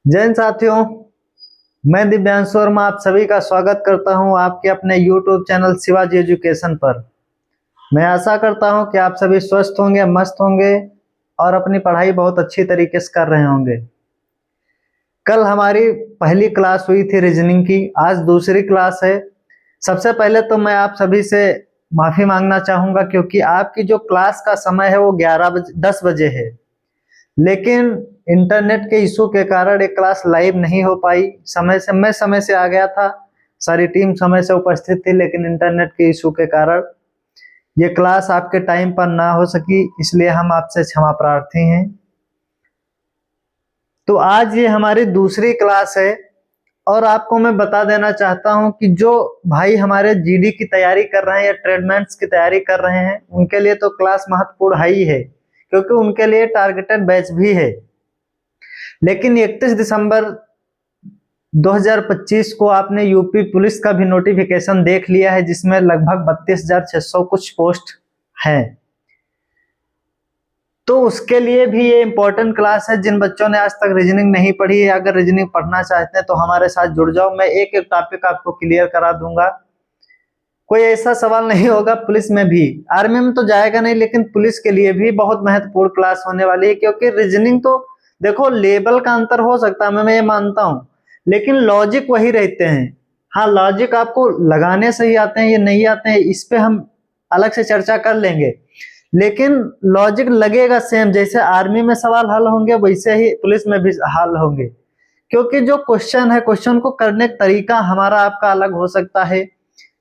जय हिंद साथियों, मैं दिव्यांशु वर्मा आप सभी का स्वागत करता हूं आपके अपने YouTube चैनल शिवाजी एजुकेशन पर। मैं आशा करता हूं कि आप सभी स्वस्थ होंगे, मस्त होंगे और अपनी पढ़ाई बहुत अच्छी तरीके से कर रहे होंगे। कल हमारी पहली क्लास हुई थी रीजनिंग की, आज दूसरी क्लास है। सबसे पहले तो मैं आप सभी से माफी मांगना चाहूंगा क्योंकि आपकी जो क्लास का समय है वो 10 बजे है, लेकिन इंटरनेट के इशू के कारण एक क्लास लाइव नहीं हो पाई। समय से आ गया था, सारी टीम समय से उपस्थित थी, लेकिन इंटरनेट के इशू के कारण ये क्लास आपके टाइम पर ना हो सकी, इसलिए हम आपसे क्षमा प्रार्थी हैं। तो आज ये हमारी दूसरी क्लास है और आपको मैं बता देना चाहता हूं कि जो भाई हमारे जीडी की तैयारी कर रहे हैं या ट्रेडमेंट्स की तैयारी कर रहे हैं उनके लिए तो क्लास महत्वपूर्ण है ही है, क्योंकि उनके लिए टारगेटेड बैच भी है। लेकिन 31 दिसंबर 2025 को आपने यूपी पुलिस का भी नोटिफिकेशन देख लिया है, जिसमें लगभग 32,600 कुछ पोस्ट हैं। तो उसके लिए भी ये इंपॉर्टेंट क्लास है। जिन बच्चों ने आज तक रीजनिंग नहीं पढ़ी है, अगर रीजनिंग पढ़ना चाहते हैं तो हमारे साथ जुड़ जाओ, मैं एक एक टॉपिक आपको क्लियर करा दूंगा। कोई ऐसा सवाल नहीं होगा, पुलिस में भी, आर्मी में तो जाएगा नहीं, लेकिन पुलिस के लिए भी बहुत महत्वपूर्ण क्लास होने वाली है। क्योंकि रीजनिंग तो देखो, लेवल का अंतर हो सकता है, मैं ये मानता हूं, लेकिन लॉजिक वही रहते हैं। हाँ, लॉजिक आपको लगाने सही आते हैं, ये नहीं आते हैं, इस पे हम अलग से चर्चा कर लेंगे। लेकिन लॉजिक लगेगा सेम, जैसे आर्मी में सवाल हल होंगे वैसे ही पुलिस में भी हल होंगे। क्योंकि जो क्वेश्चन है, क्वेश्चन को करने का तरीका हमारा आपका अलग हो सकता है,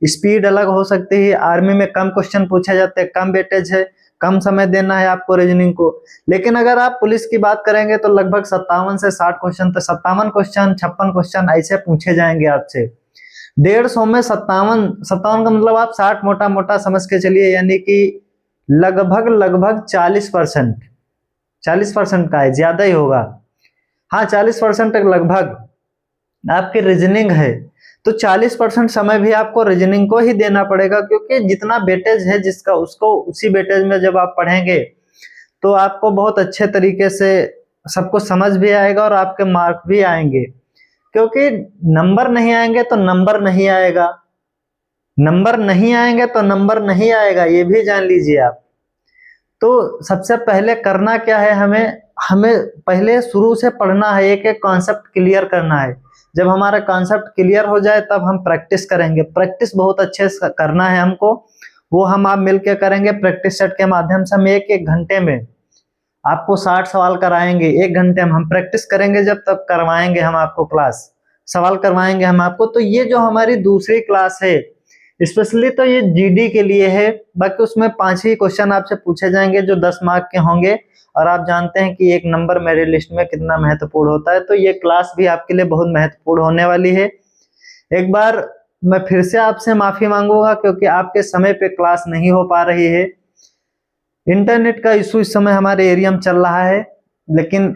स्पीड अलग हो सकती है। आर्मी में कम क्वेश्चन पूछे जाते हैं, कम वेटेज है, कम समय देना है आपको रीजनिंग को। लेकिन अगर आप पुलिस की बात करेंगे तो लगभग 57 से 60 क्वेश्चन, तो 57 क्वेश्चन, 56 क्वेश्चन ऐसे पूछे जाएंगे आपसे। 150 में 57 57 का मतलब आप 60 मोटा मोटा समझ के चलिए, यानी कि लगभग लगभग 40%। 40% का है, ज्यादा ही होगा। हाँ, 40% तक लगभग आपकी रीजनिंग है। तो 40% समय भी आपको रीजनिंग को ही देना पड़ेगा, क्योंकि जितना वेटेज है जिसका, उसको उसी वेटेज में जब आप पढ़ेंगे तो आपको बहुत अच्छे तरीके से सबको समझ भी आएगा और आपके मार्क भी आएंगे। क्योंकि नंबर नहीं आएंगे तो नंबर नहीं आएगा, नंबर नहीं आएंगे तो नंबर नहीं आएगा, ये भी जान लीजिए आप। तो सबसे पहले करना क्या है, हमें हमें पहले शुरू से पढ़ना है, एक एक कॉन्सेप्ट क्लियर करना है। जब हमारा कॉन्सेप्ट क्लियर हो जाए तब हम प्रैक्टिस करेंगे। प्रैक्टिस बहुत अच्छे से करना है हमको, वो हम आप मिलके करेंगे। प्रैक्टिस सेट के माध्यम से हम एक एक घंटे में आपको 60 सवाल कराएंगे। एक घंटे में हम प्रैक्टिस करेंगे, जब तक करवाएंगे हम आपको क्लास, सवाल करवाएंगे हम आपको। तो ये जो हमारी दूसरी क्लास है, स्पेशली तो ये जीडी के लिए है। बाकी उसमें 5 ही क्वेश्चन आपसे पूछे जाएंगे जो 10 मार्क के होंगे, और आप जानते हैं कि एक नंबर मेरे लिस्ट में कितना महत्वपूर्ण होता है। तो ये क्लास भी आपके लिए बहुत महत्वपूर्ण होने वाली है। एक बार मैं फिर से आपसे माफी मांगूंगा क्योंकि आपके समय पे क्लास नहीं हो पा रही है। इंटरनेट का इशू इस समय हमारे एरिया में चल रहा है, लेकिन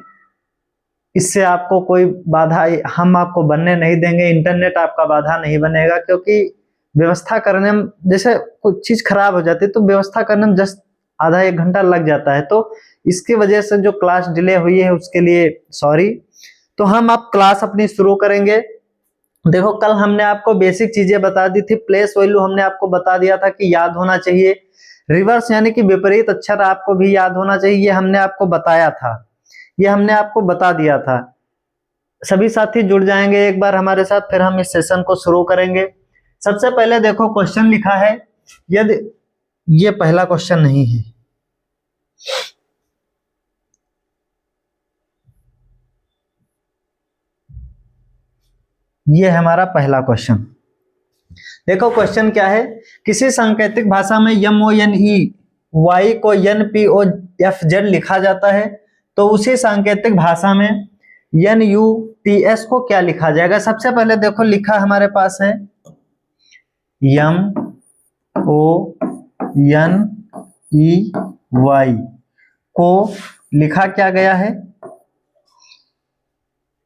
इससे आपको कोई बाधा हम आपको बनने नहीं देंगे। इंटरनेट आपका बाधा नहीं बनेगा, क्योंकि व्यवस्था करने में, जैसे कुछ चीज खराब हो जाती है तो व्यवस्था करने में जस्ट आधा एक घंटा लग जाता है। तो इसकी वजह से जो क्लास डिले हुई है उसके लिए सॉरी। तो हम अब क्लास अपनी शुरू करेंगे। देखो, कल हमने आपको बेसिक चीजें बता दी थी। प्लेस वैल्यू हमने आपको बता दिया था कि याद होना चाहिए। रिवर्स यानी कि विपरीत अक्षर आपको भी याद होना चाहिए, ये हमने आपको बताया था, ये हमने आपको बता दिया था। सभी साथी जुड़ जाएंगे एक बार हमारे साथ, फिर हम इस सेशन को शुरू करेंगे। सबसे पहले देखो, क्वेश्चन लिखा है, यदि ये पहला क्वेश्चन नहीं है, ये है हमारा पहला क्वेश्चन। देखो क्वेश्चन क्या है, किसी सांकेतिक भाषा में M O N E Y को N P O F Z लिखा जाता है, तो उसी सांकेतिक भाषा में एन यू टी एस को क्या लिखा जाएगा। सबसे पहले देखो, लिखा हमारे पास है M O N E Y को लिखा क्या गया है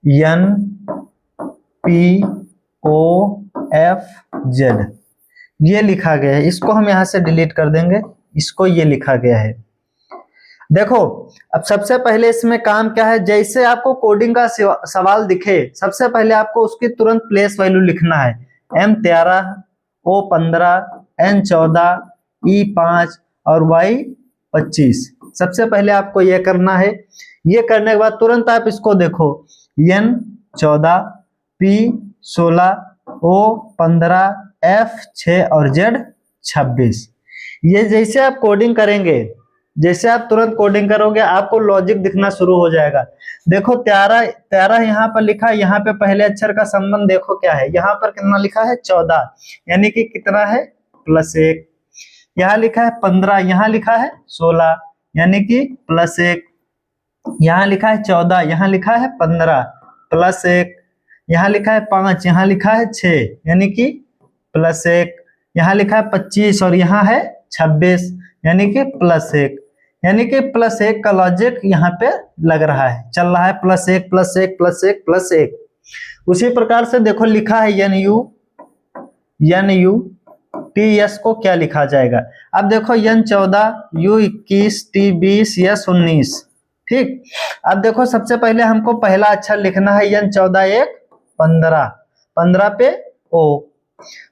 N P O F Z, ये लिखा गया है। इसको हम यहां से डिलीट कर देंगे, इसको ये लिखा गया है। देखो अब सबसे पहले इसमें काम क्या है, जैसे आपको कोडिंग का सवाल दिखे सबसे पहले आपको उसकी तुरंत प्लेस वैल्यू लिखना है। M13, O15, N14, E5 और Y25। सबसे पहले आपको यह करना है। ये करने के बाद तुरंत आप इसको देखो, N14, P16, O15, F6 और Z26। ये जैसे आप कोडिंग करेंगे, जैसे आप तुरंत कोडिंग करोगे आपको लॉजिक दिखना शुरू हो जाएगा। देखो 13 13 यहाँ पर लिखा है, यहाँ पे पहले अक्षर का संबंध देखो क्या है, यहाँ पर कितना लिखा है 14, यानी कि कितना है +1। यहाँ लिखा है 15, यहाँ लिखा है 16, यानी कि +1। यहाँ लिखा है 14, यहाँ लिखा है 15, +1। यहाँ लिखा है 5, यहाँ लिखा है 6, यानी कि +1। यहाँ लिखा है 25 और यहाँ है 26, यानी कि +1। यानी कि +1 का लॉजिक यहाँ पे लग रहा है, चल रहा है +1 +1 +1 +1। उसी प्रकार से देखो लिखा है NUTS को क्या लिखा जाएगा। अब देखो N14, U21, T20, S19। ठीक, अब देखो सबसे पहले हमको पहला अक्षर लिखना है N14 एक 15, 15 पे O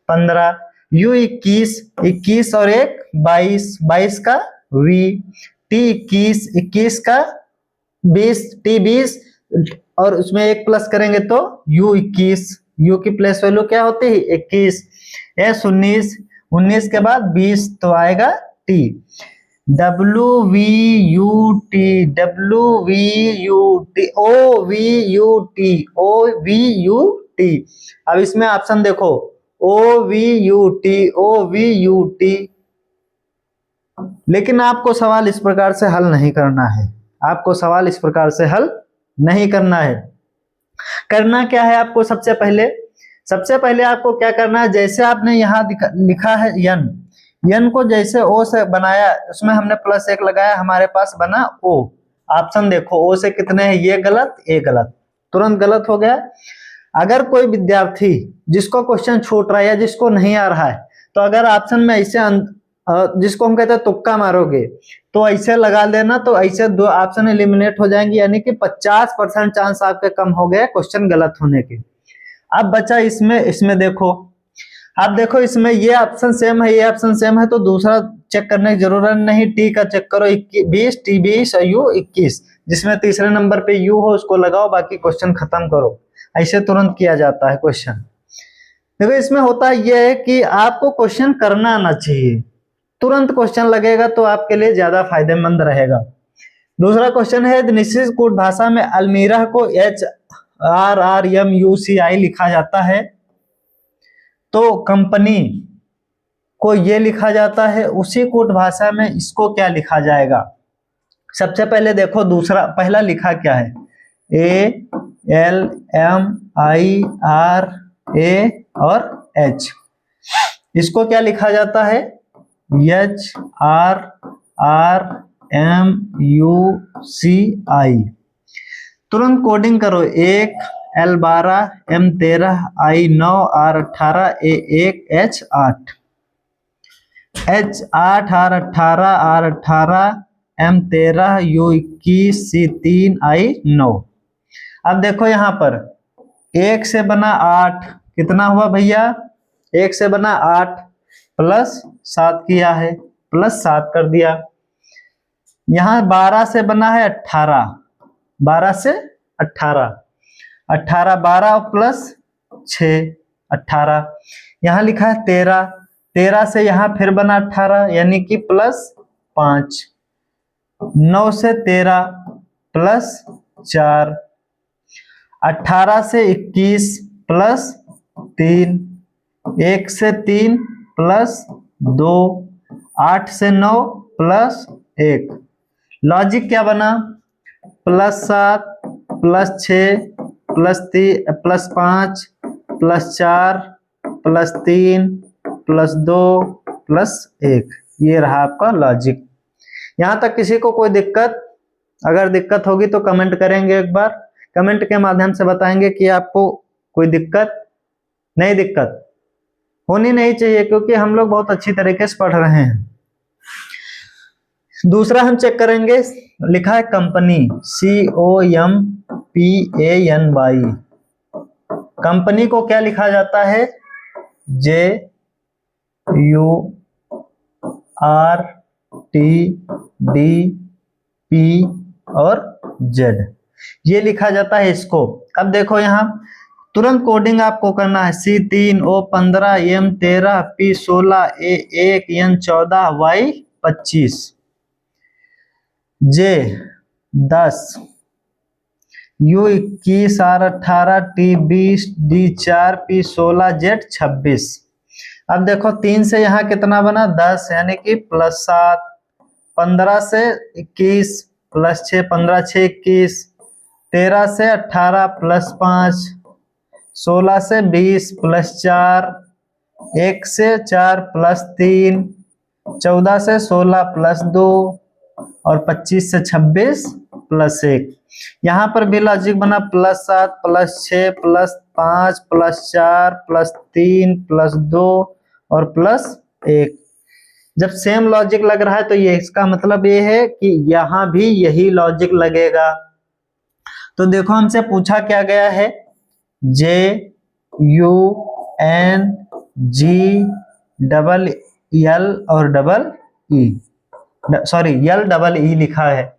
15, U21, 21 और एक 22, 22 का V, T21, 21 का 20, T20 और उसमें एक प्लस करेंगे तो U21, U की प्लेस वैल्यू क्या होती है 21, S19, 19 के बाद 20 तो आएगा T, WVUT, WVUT, OVUT। अब इसमें ऑप्शन देखो OVUT, OVUT। लेकिन आपको सवाल इस प्रकार से हल नहीं करना है, आपको सवाल इस प्रकार से हल नहीं करना है। करना क्या है आपको, सबसे पहले आपको क्या करना है, जैसे आपने यहाँ लिखा है n को जैसे O से बनाया, उसमें हमने +1 लगाया, हमारे पास बना O। ऑप्शन देखो O से कितने हैं, ये गलत, ये गलत, तुरंत गलत हो गया। अगर कोई विद्यार्थी जिसको क्वेश्चन छूट रहा है या जिसको नहीं आ रहा है, तो अगर ऑप्शन में ऐसे जिसको हम कहते हैं तुक्का मारोगे तो ऐसे लगा लेना, तो ऐसे 2 ऑप्शन एलिमिनेट हो जाएंगे, यानी कि 50% चांस आपके कम हो गए क्वेश्चन गलत होने के। अब बचा इसमें देखो, अब देखो इसमें ये ऑप्शन सेम है, ये ऑप्शन सेम है, तो दूसरा चेक करने की जरूरत नहीं, टी का चेक करो 20, T20 और U21, जिसमें तीसरे नंबर पे U हो उसको लगाओ, बाकी क्वेश्चन खत्म करो। ऐसे तुरंत किया जाता है क्वेश्चन। देखो इसमें होता यह है कि आपको क्वेश्चन करना आना चाहिए, तुरंत क्वेश्चन लगेगा तो आपके लिए ज्यादा फायदेमंद रहेगा। दूसरा क्वेश्चन है, निश्चित कूट भाषा में अलमीरा को HRRMUCI लिखा जाता है, तो कंपनी को ये लिखा जाता है, उसी कूट भाषा में इसको क्या लिखा जाएगा। सबसे पहले देखो पहला लिखा क्या है, ALMIRA और H, इसको क्या लिखा जाता है HRRMUCI। तुरंत कोडिंग करो, 1 L12 M13 I9 R18 A1 H8, H8 R18 R18 M13 U21 C3 I9। अब देखो यहाँ पर 1 से बना 8, कितना हुआ भैया, 1 से बना 8 +7 किया है, +7 कर दिया। यहाँ 12 से बना है 18, 12 से 18, 18 12 +6 18। यहाँ लिखा है 13, 13 से यहाँ फिर बना 18, यानी कि +5, 9 से 13 +4, 18 से 21 +3, 1 से 3 +2, 8 से 9 +1। लॉजिक क्या बना, +7 +6 +5 +4 +3 +2 +1। ये रहा आपका लॉजिक। यहाँ तक किसी को कोई दिक्कत, अगर दिक्कत होगी तो कमेंट करेंगे, एक बार कमेंट के माध्यम से बताएंगे कि आपको कोई दिक्कत होनी नहीं चाहिए, क्योंकि हम लोग बहुत अच्छी तरीके से पढ़ रहे हैं। दूसरा हम चेक करेंगे, लिखा है कंपनी, COMPANY। कंपनी को क्या लिखा जाता है? JURTDP और Z, ये लिखा जाता है इसको। अब देखो यहाँ तुरंत कोडिंग आपको करना है। C3O15 M13 P16 A1 N14 Y25 J10 U21 R18 T20 D4 P16 Z26। अब देखो 3 से यहाँ कितना बना? 10, यानी कि +7, 15 से 21 +6, 15 6 21, 13 से 18 +5, 16 से 20 +4, 1 से 4 +3, 14 से 16 +2 और 25 से 26 +1। यहाँ पर भी लॉजिक बना +7 +6 +5 +4 +3 +2 और +1। जब सेम लॉजिक लग रहा है तो ये इसका मतलब ये है कि यहाँ भी यही लॉजिक लगेगा। तो देखो हमसे पूछा क्या गया है, JUNGLL और LEE लिखा है।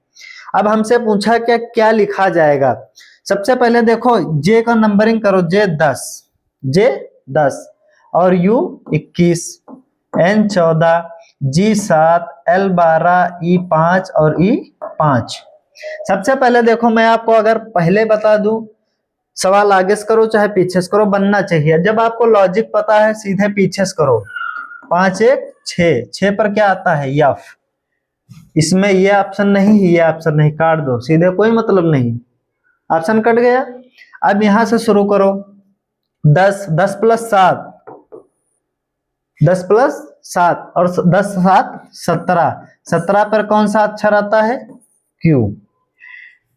अब हमसे पूछा क्या लिखा जाएगा। सबसे पहले देखो J का नंबरिंग करो, J10 और U21 N14 G7 L12 E5 और E5। सबसे पहले देखो मैं आपको अगर पहले बता दूं, सवाल आगे से करो चाहे पीछे से करो, बनना चाहिए। जब आपको लॉजिक पता है सीधे पीछे से करो। 5 1 6, 6 पर क्या आता है? F। इसमें ये ऑप्शन नहीं, ये ऑप्शन नहीं, काट दो सीधे, कोई मतलब नहीं, ऑप्शन कट गया। अब यहां से शुरू करो, 10 10 + 7, 10 + 7 और 10 7 17, 17 पर कौन सा अक्षर आता है? Q।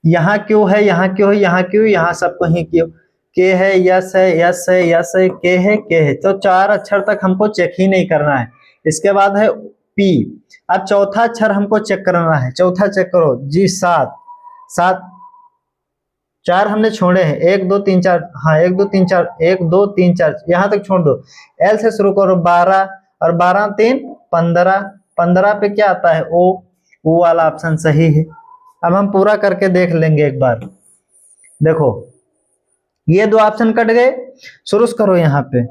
यहाँ Q है, यहाँ Q है, यहाँ Q, यहाँ सब कहीं Q। K है, यस है, यस है, यस है, K है, K है। तो 4 अक्षर तक हमको चेक ही नहीं करना है। इसके बाद है P। अब चौथा अक्षर हमको चेक करना है, चौथा चेक करो, G7 7, 4 हमने छोड़े हैं, 1 2 3 4, हाँ 1 2 3 4, 1 2 3 4 यहाँ तक छोड़ दो। L से शुरू करो, 12 और 12 3 15, 15 पे क्या आता है? O। O वाला ऑप्शन सही है। अब हम पूरा करके देख लेंगे एक बार। देखो ये 2 ऑप्शन कट गए, शुरू करो। यहाँ पे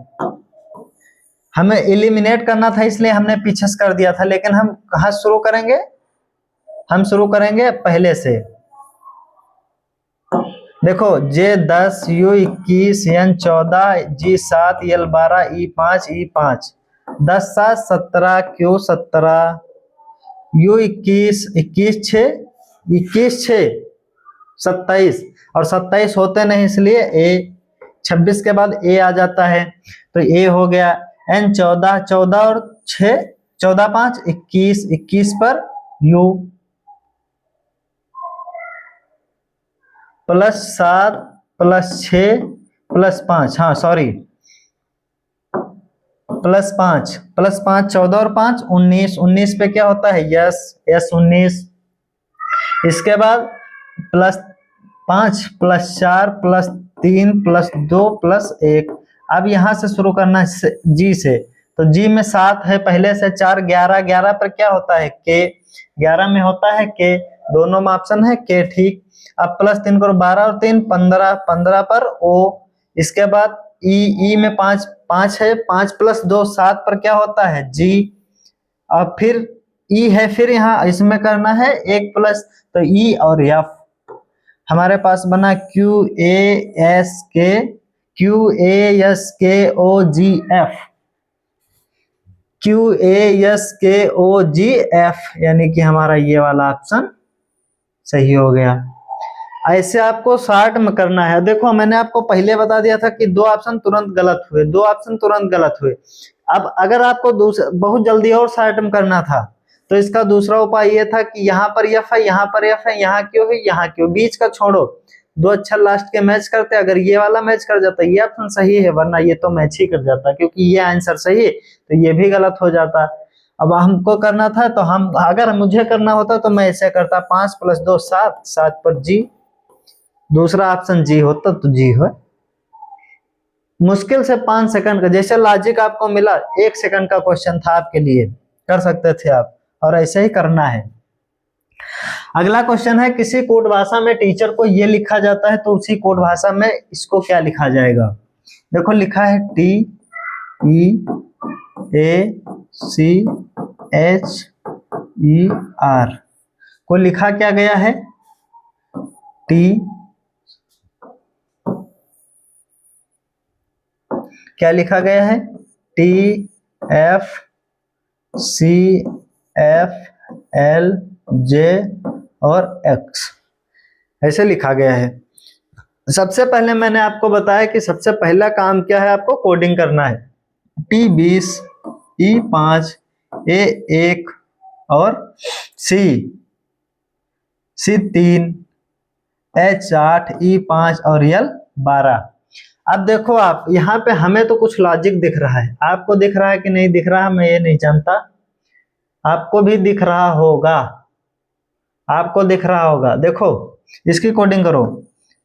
हमें एलिमिनेट करना था इसलिए हमने पीछे से कर दिया था, लेकिन हम कहाँ शुरू करेंगे? हम शुरू करेंगे पहले से। देखो J10 U21 N14 G7 L12 E5 E5, 10 7 17 Q 17 U21 21 6 21 6 27 और 27 होते नहीं इसलिए A। 26 के बाद A आ जाता है तो A हो गया। N14 14 और 6 14 5 21, 21 पर U +7 +6 +5, हाँ सॉरी +5 +5 14 और 5 19, 19 पे क्या होता है? Yes, S19। इसके बाद +5 +4 +3 +2 +1। अब यहां से शुरू करना है G से, तो G में 7 है पहले से, 4 11, 11 पर क्या होता है? K। 11 में होता है K, दोनों में ऑप्शन है K, ठीक। अब +3 करो, 12 और 3 15, 15 पर O। इसके बाद E में 5 है, 5 + 2 7 पर क्या होता है? G। अब फिर E है, फिर यहाँ इसमें करना है 1 प्लस, तो E और F। हमारे पास बना QASKOGF, QASKOGF, यानी कि हमारा ये वाला ऑप्शन सही हो गया। ऐसे आपको शॉर्ट में करना है। देखो मैंने आपको पहले बता दिया था कि 2 ऑप्शन तुरंत गलत हुए, 2 ऑप्शन तुरंत गलत हुए। अब अगर आपको बहुत जल्दी और शॉर्ट में करना था तो इसका दूसरा उपाय ये था कि यहाँ पर F है, यहाँ पर F है, यहाँ क्यों है, यहाँ क्यों, बीच का छोड़ो, 2 अक्षर लास्ट के मैच करते। अगर ये वाला मैच कर जाता ये ऑप्शन सही है, वरना ये तो मैच ही कर जाता, क्योंकि ये आंसर सही है तो ये भी गलत हो जाता। अब हमको करना था तो हम, अगर मुझे करना होता तो मैं ऐसे करता, 5 + 2 7, 7 पर जी, दूसरा ऑप्शन जी होता तो जी है। मुश्किल से 5 सेकंड का, जैसे लॉजिक आपको मिला, 1 सेकंड का क्वेश्चन था आपके लिए, कर सकते थे आप, और ऐसे ही करना है। अगला क्वेश्चन है, किसी कोड भाषा में टीचर को ये लिखा जाता है तो उसी कोड भाषा में इसको क्या लिखा जाएगा। देखो लिखा है TEACHER, को लिखा क्या गया है, टी, क्या लिखा गया है, TFCFLJ और X, ऐसे लिखा गया है। सबसे पहले मैंने आपको बताया कि सबसे पहला काम क्या है, आपको कोडिंग करना है। T20, E5, A1 और C3, H8, E5 और L12। अब देखो आप यहाँ पे, हमें तो कुछ लॉजिक दिख रहा है, आपको दिख रहा है कि नहीं दिख रहा है मैं ये नहीं जानता, आपको भी दिख रहा होगा, आपको दिख रहा होगा। देखो इसकी कोडिंग करो,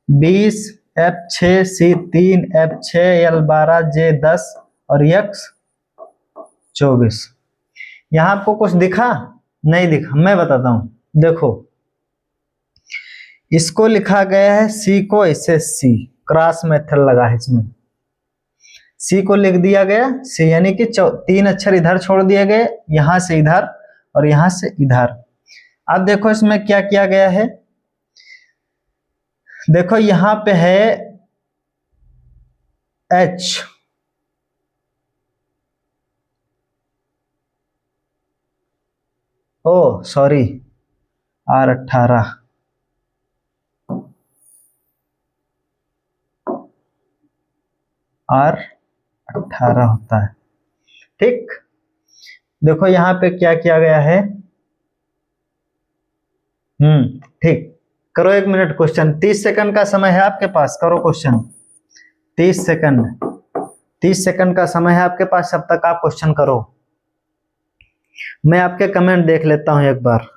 20 F6 C3 F6 L12 J10 और X 24। यहाँ आपको कुछ दिखा, नहीं दिखा, मैं बताता हूं। देखो इसको लिखा गया है C को ऐसे C, क्रॉस मेथड लगा है इसमें, C को लिख दिया गया C, यानी कि 3 अक्षर इधर छोड़ दिए गए, यहां से इधर और यहां से इधर। अब देखो इसमें क्या किया गया है, देखो यहां पे है H, ओ सॉरी R18, R18 होता है, ठीक। देखो यहाँ पे क्या किया गया है, ठीक। करो 1 मिनट क्वेश्चन, 30 सेकंड का समय है आपके पास, करो क्वेश्चन। 30 सेकंड, 30 सेकंड का समय है आपके पास, तब तक आप क्वेश्चन करो। मैं आपके कमेंट देख लेता हूं एक बार।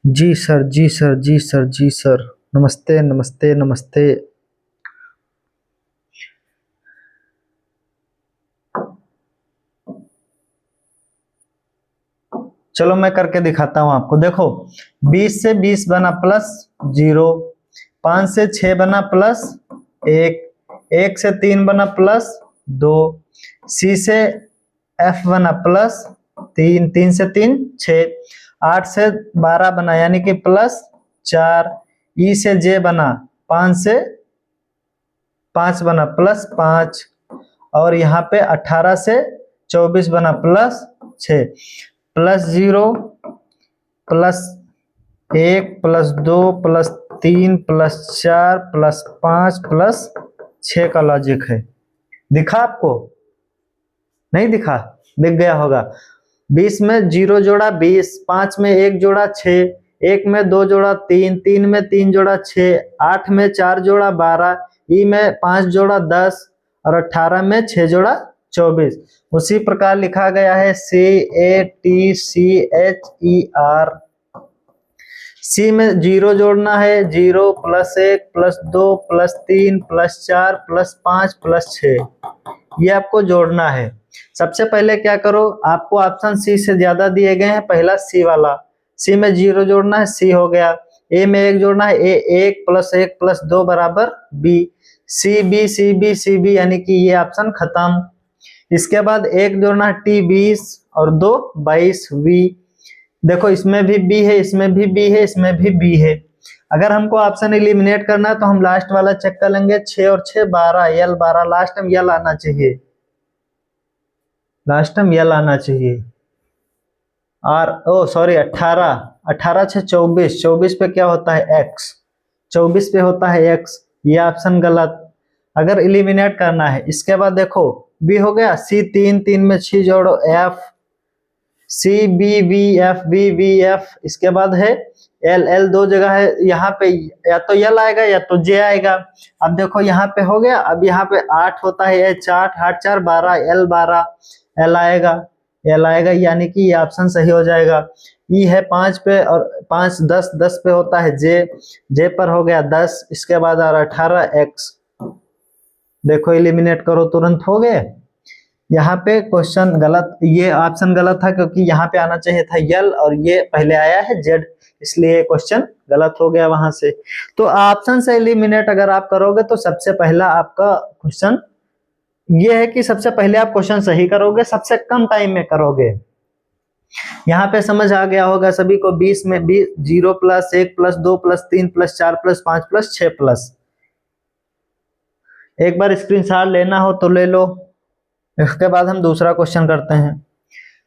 जी सर, जी सर, जी सर, जी सर, नमस्ते नमस्ते नमस्ते। चलो मैं करके दिखाता हूं आपको। देखो 20 से 20 बना +0, 5 से 6 बना +1, 1 से 3 बना +2, C से F बना +3, 3 से 3 6, 8 से 12 बना यानी कि +4, E से J बना 5 से 5 बना +5, और यहाँ पे 18 से 24 बना +6, +0 +1 +2 +3 +4 +5 +6 का लॉजिक है। दिखा आपको, नहीं दिखा, दिख गया होगा। 20 में 0 जोड़ा 20, 5 में 1 जोड़ा 6, 1 में 2 जोड़ा 3, 3 में 3 जोड़ा 6, 8 में 4 जोड़ा 12, ई में 5 जोड़ा 10 और 18 में 6 जोड़ा 24। उसी प्रकार लिखा गया है CATCHER। सी में 0 जोड़ना है, 0 +1 +2 +3 +4 +5 +6, ये आपको जोड़ना है। सबसे पहले क्या करो, आपको ऑप्शन सी से ज्यादा दिए गए हैं, पहला सी वाला, सी में 0 जोड़ना है, सी हो गया। ए में 1 जोड़ना है, ए 1 +1 +2 बराबर B, C B C B C B, यानी कि ये ऑप्शन खत्म। इसके बाद 1 जोड़ना है, T20 और 2 22 वी। देखो इसमें भी बी है, इसमें भी बी है, इसमें भी बी है। अगर हमको ऑप्शन एलिमिनेट करना है तो हम लास्ट वाला चेक कर लेंगे, 6 और 6 12, L12, लास्ट में यल आना चाहिए, लास्ट में यल आना चाहिए। आर ओ सॉरी 18, 18 से 24, 24 पे क्या होता है एक्स, 24 पे होता है एक्स, ये ऑप्शन गलत। अगर इलिमिनेट करना है इसके बाद देखो बी हो गया, सी 3, 3 में 6 जोड़ो F, C B V F B V F, इसके बाद है एल, एल दो जगह है यहाँ पे, या तो एल आएगा या तो जे आएगा। अब देखो यहाँ पे हो गया, अब यहाँ पे 8 होता है एच 8, 8 4 12, एल 12, एल आएगा, एल आएगा, यानी कि ये ऑप्शन सही हो जाएगा। ई है 5 पे और 5 10, 10 पे होता है जे, जे पर हो गया 10, इसके बाद आ रहा 18 एक्स। देखो इलिमिनेट करो तुरंत हो गए। यहाँ पे क्वेश्चन गलत, ये ऑप्शन गलत था क्योंकि यहाँ पे आना चाहिए था यल और ये पहले आया है जेड, इसलिए क्वेश्चन गलत हो गया वहां से। तो ऑप्शन से एलिमिनेट अगर आप करोगे तो सबसे पहला आपका क्वेश्चन ये है कि सबसे पहले आप क्वेश्चन सही करोगे, सबसे कम टाइम में करोगे। यहाँ पे समझ आ गया होगा सभी को, 20 में 20, 0 plus 1 plus 2 plus 3 plus 4 plus 5 plus 6 plus. एक बार स्क्रीनशॉट लेना हो तो ले लो। इसके बाद हम दूसरा क्वेश्चन करते हैं।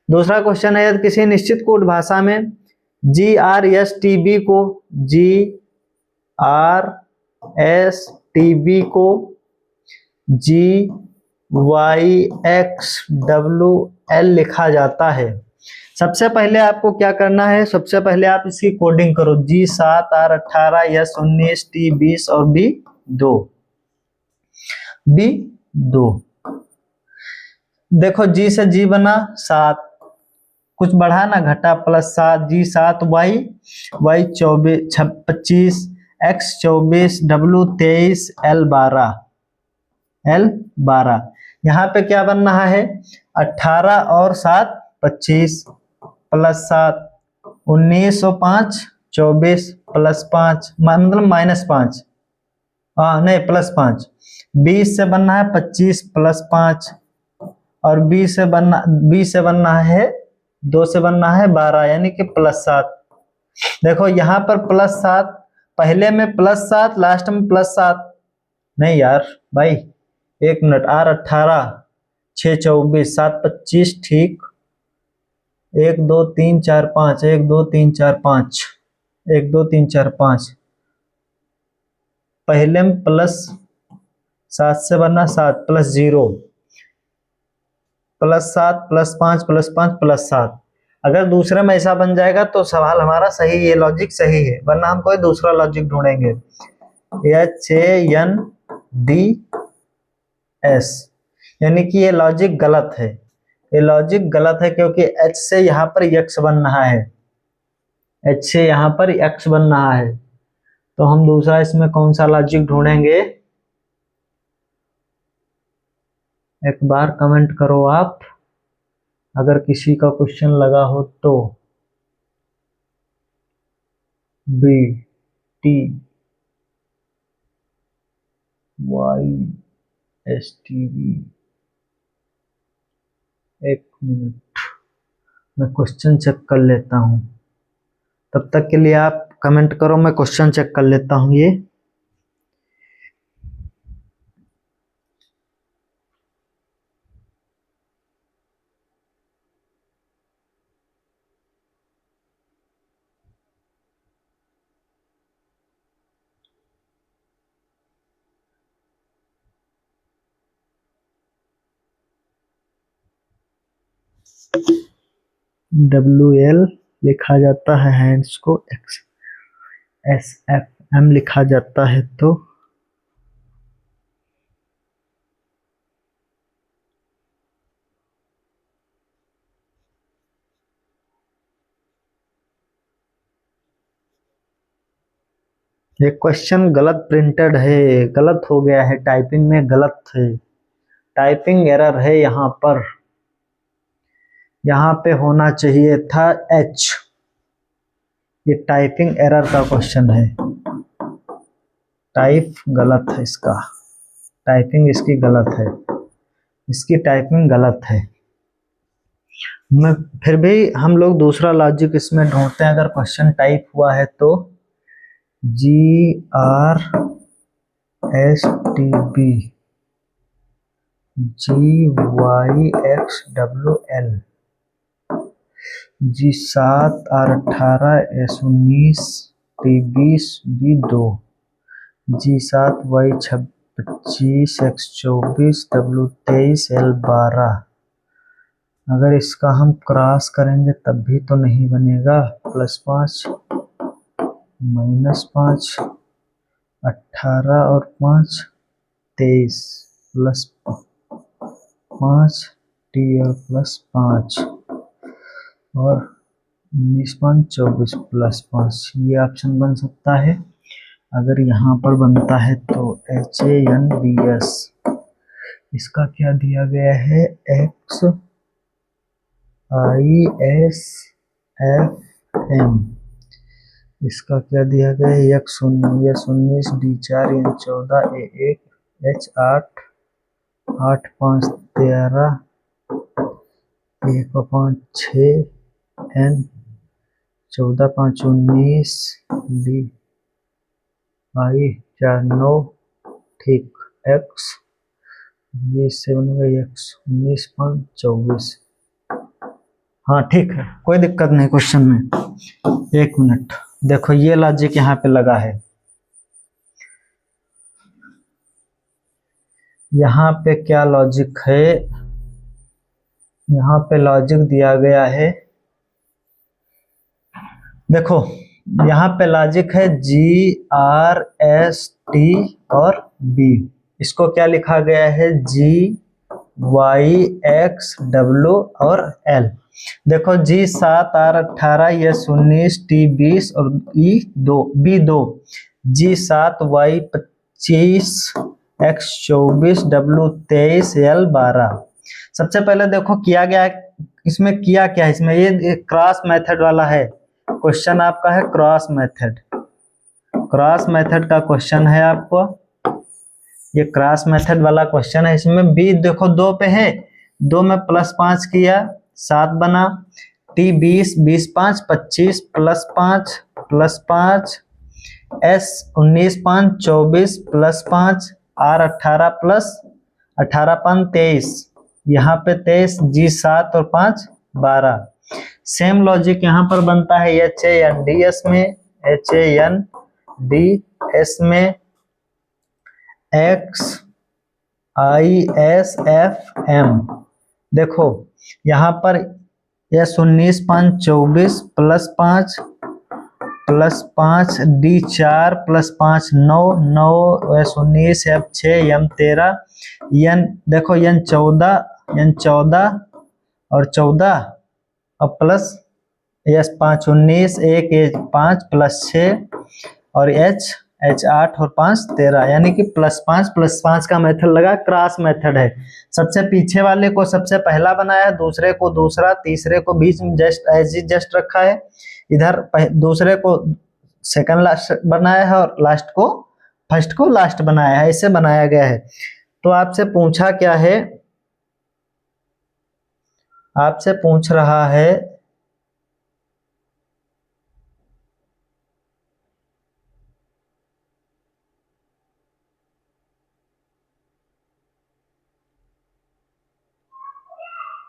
दूसरा क्वेश्चन है, यदि किसी निश्चित कोड भाषा में जी आर एस टी बी को, जी आर एस टी बी को जी वाई एक्स डब्ल्यू एल लिखा जाता है, सबसे पहले आपको क्या करना है, सबसे पहले आप इसकी कोडिंग करो, जी 7 आर 18 एस 19 टी 20 और बी 2, बी 2। देखो जी से जी बना 7, कुछ बढ़ा ना घटा, plus 7, G 7 Y, Y 24 25 X 24 W 23 L 12, L 12। यहाँ पे क्या बन रहा है, 18 और 7 25 प्लस 7 19 और 5 24 प्लस 5 मतलब -5, हाँ नहीं प्लस 5, 20 से बनना है 25 प्लस 5 और 20 से बनना है 2 से बनना है 12, यानी कि प्लस 7। देखो यहाँ पर प्लस 7, पहले में प्लस 7 लास्ट में प्लस 7, नहीं यार भाई एक मिनट, आर 18 6 24 7 25 ठीक, 1 2 3 4 5, 1 2 3 4 5, 1 2 3 4 5, पहले में प्लस 7 से बनना 7 plus 0 plus 7 plus 5 plus 5 plus 7। अगर दूसरे में ऐसा बन जाएगा तो सवाल हमारा सही, ये लॉजिक सही है, वरना हम कोई दूसरा लॉजिक ढूंढेंगे। H A N D S, यानी कि ये लॉजिक गलत है, ये लॉजिक गलत है क्योंकि एच से यहाँ पर एक्स बन रहा है, एच से यहाँ पर एक्स बन रहा है, तो हम दूसरा इसमें कौन सा लॉजिक ढूंढेंगे, एक बार कमेंट करो आप अगर किसी का क्वेश्चन लगा हो तो। B T Y S T V, एक मिनट मैं क्वेश्चन चेक कर लेता हूं, तब तक के लिए आप कमेंट करो, मैं क्वेश्चन चेक कर लेता हूं। ये डब्ल्यू एल लिखा जाता है, हैंड्स को एक्स एस एफ एम लिखा जाता है, तो ये क्वेश्चन गलत प्रिंटेड है, गलत हो गया है, टाइपिंग में गलत है, टाइपिंग एरर है यहाँ पर, यहाँ पे होना चाहिए था एच, ये टाइपिंग एरर का क्वेश्चन है, टाइप गलत है इसका, टाइपिंग इसकी गलत है, इसकी टाइपिंग गलत है। मैं फिर भी हम लोग दूसरा लॉजिक इसमें ढूंढते हैं, अगर क्वेश्चन टाइप हुआ है तो G R S T B G Y X W L, G7 R18 S19 T20 B2 G7 Y25 X24 W23 L12। अगर इसका हम क्रॉस करेंगे तब भी तो नहीं बनेगा। +5 -5 18 और 5 23 +5 T और +5 और 19 5 24 +5, ये ऑप्शन बन सकता है। अगर यहाँ पर बनता है तो HANDS, इसका क्या दिया गया है XISFM, इसका क्या दिया गया है X19 D4 N14 A1 H8 8 5 13 1 5 6 N 14 5 19 D I 4 9, ठीक। X ये 7 X 19 5 24, हाँ ठीक है, कोई दिक्कत नहीं क्वेश्चन में। 1 मिनट, देखो ये लॉजिक यहाँ पे लगा है। यहाँ पे क्या लॉजिक है, यहाँ पे लॉजिक दिया गया है, देखो यहाँ पे लॉजिक है GRST और B, इसको क्या लिखा गया है GYXW और L। देखो G7 R18 S19 T20 और B2 G7 Y25 X24 W23 L12। सबसे पहले देखो किया गया है, इसमें किया क्या है, इसमें ये क्रॉस मेथड वाला है क्वेश्चन, आपका है क्रॉस मेथड। क्रॉस मेथड का क्वेश्चन है आपको, ये क्रॉस मेथड वाला क्वेश्चन है। इसमें बी देखो 2 पे है, 2 में +5 किया 7 बना, T20 20 5 25 +5 +5 S19 5 24 +5 R18 +18 5 23, यहाँ पे 23 G7 और 5 12। सेम लॉजिक यहाँ पर बनता है HANDS में, HANDS में XISFM। देखो यहाँ पर S19 5 24 +5 +5 D4 +5 9 9 S19 F6 M13 N, देखो N14 और 14 और प्लस S5 19 1 5 +6 और H8 और 5 13, यानी कि +5 +5 का मेथड लगा, क्रॉस मेथड है। सबसे पीछे वाले को सबसे पहला बनाया, दूसरे को दूसरा, तीसरे को बीच में जस्ट रखा है, इधर दूसरे को सेकंड लास्ट बनाया है और लास्ट को फर्स्ट को लास्ट बनाया है, ऐसे बनाया गया है। तो आपसे पूछा क्या है, आपसे पूछ रहा है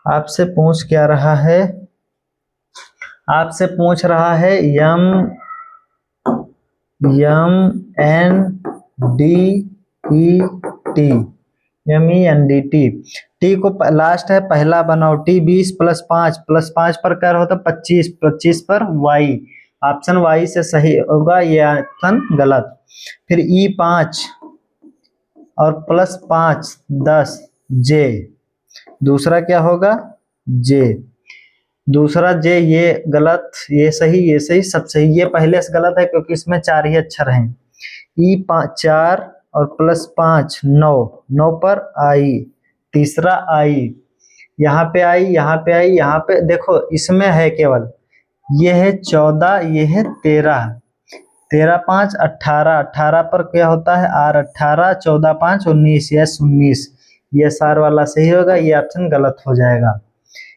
आपसे पूछ क्या रहा है, आपसे पूछ रहा है MENDT, टी को लास्ट है पहला बनाओ, T20 +5 +5 पर क्या होता है 25 25 पर Y, ऑप्शन Y से सही होगा, ये ऑप्शन गलत। फिर E5 और +5 10 J, दूसरा क्या होगा J, दूसरा J, ये गलत, ये सही सब सही, ये पहले से गलत है क्योंकि इसमें 4 ही अक्षर हैं। E5 4 और +5 9 9 पर I, तीसरा I, यहाँ पे I, यहाँ पे I, यहाँ पे देखो इसमें है केवल ये है 14, ये है 13, 13 5 18, 18 पर क्या होता है R18, 14 5 19 S19, ये सार वाला सही होगा, ये ऑप्शन गलत हो जाएगा।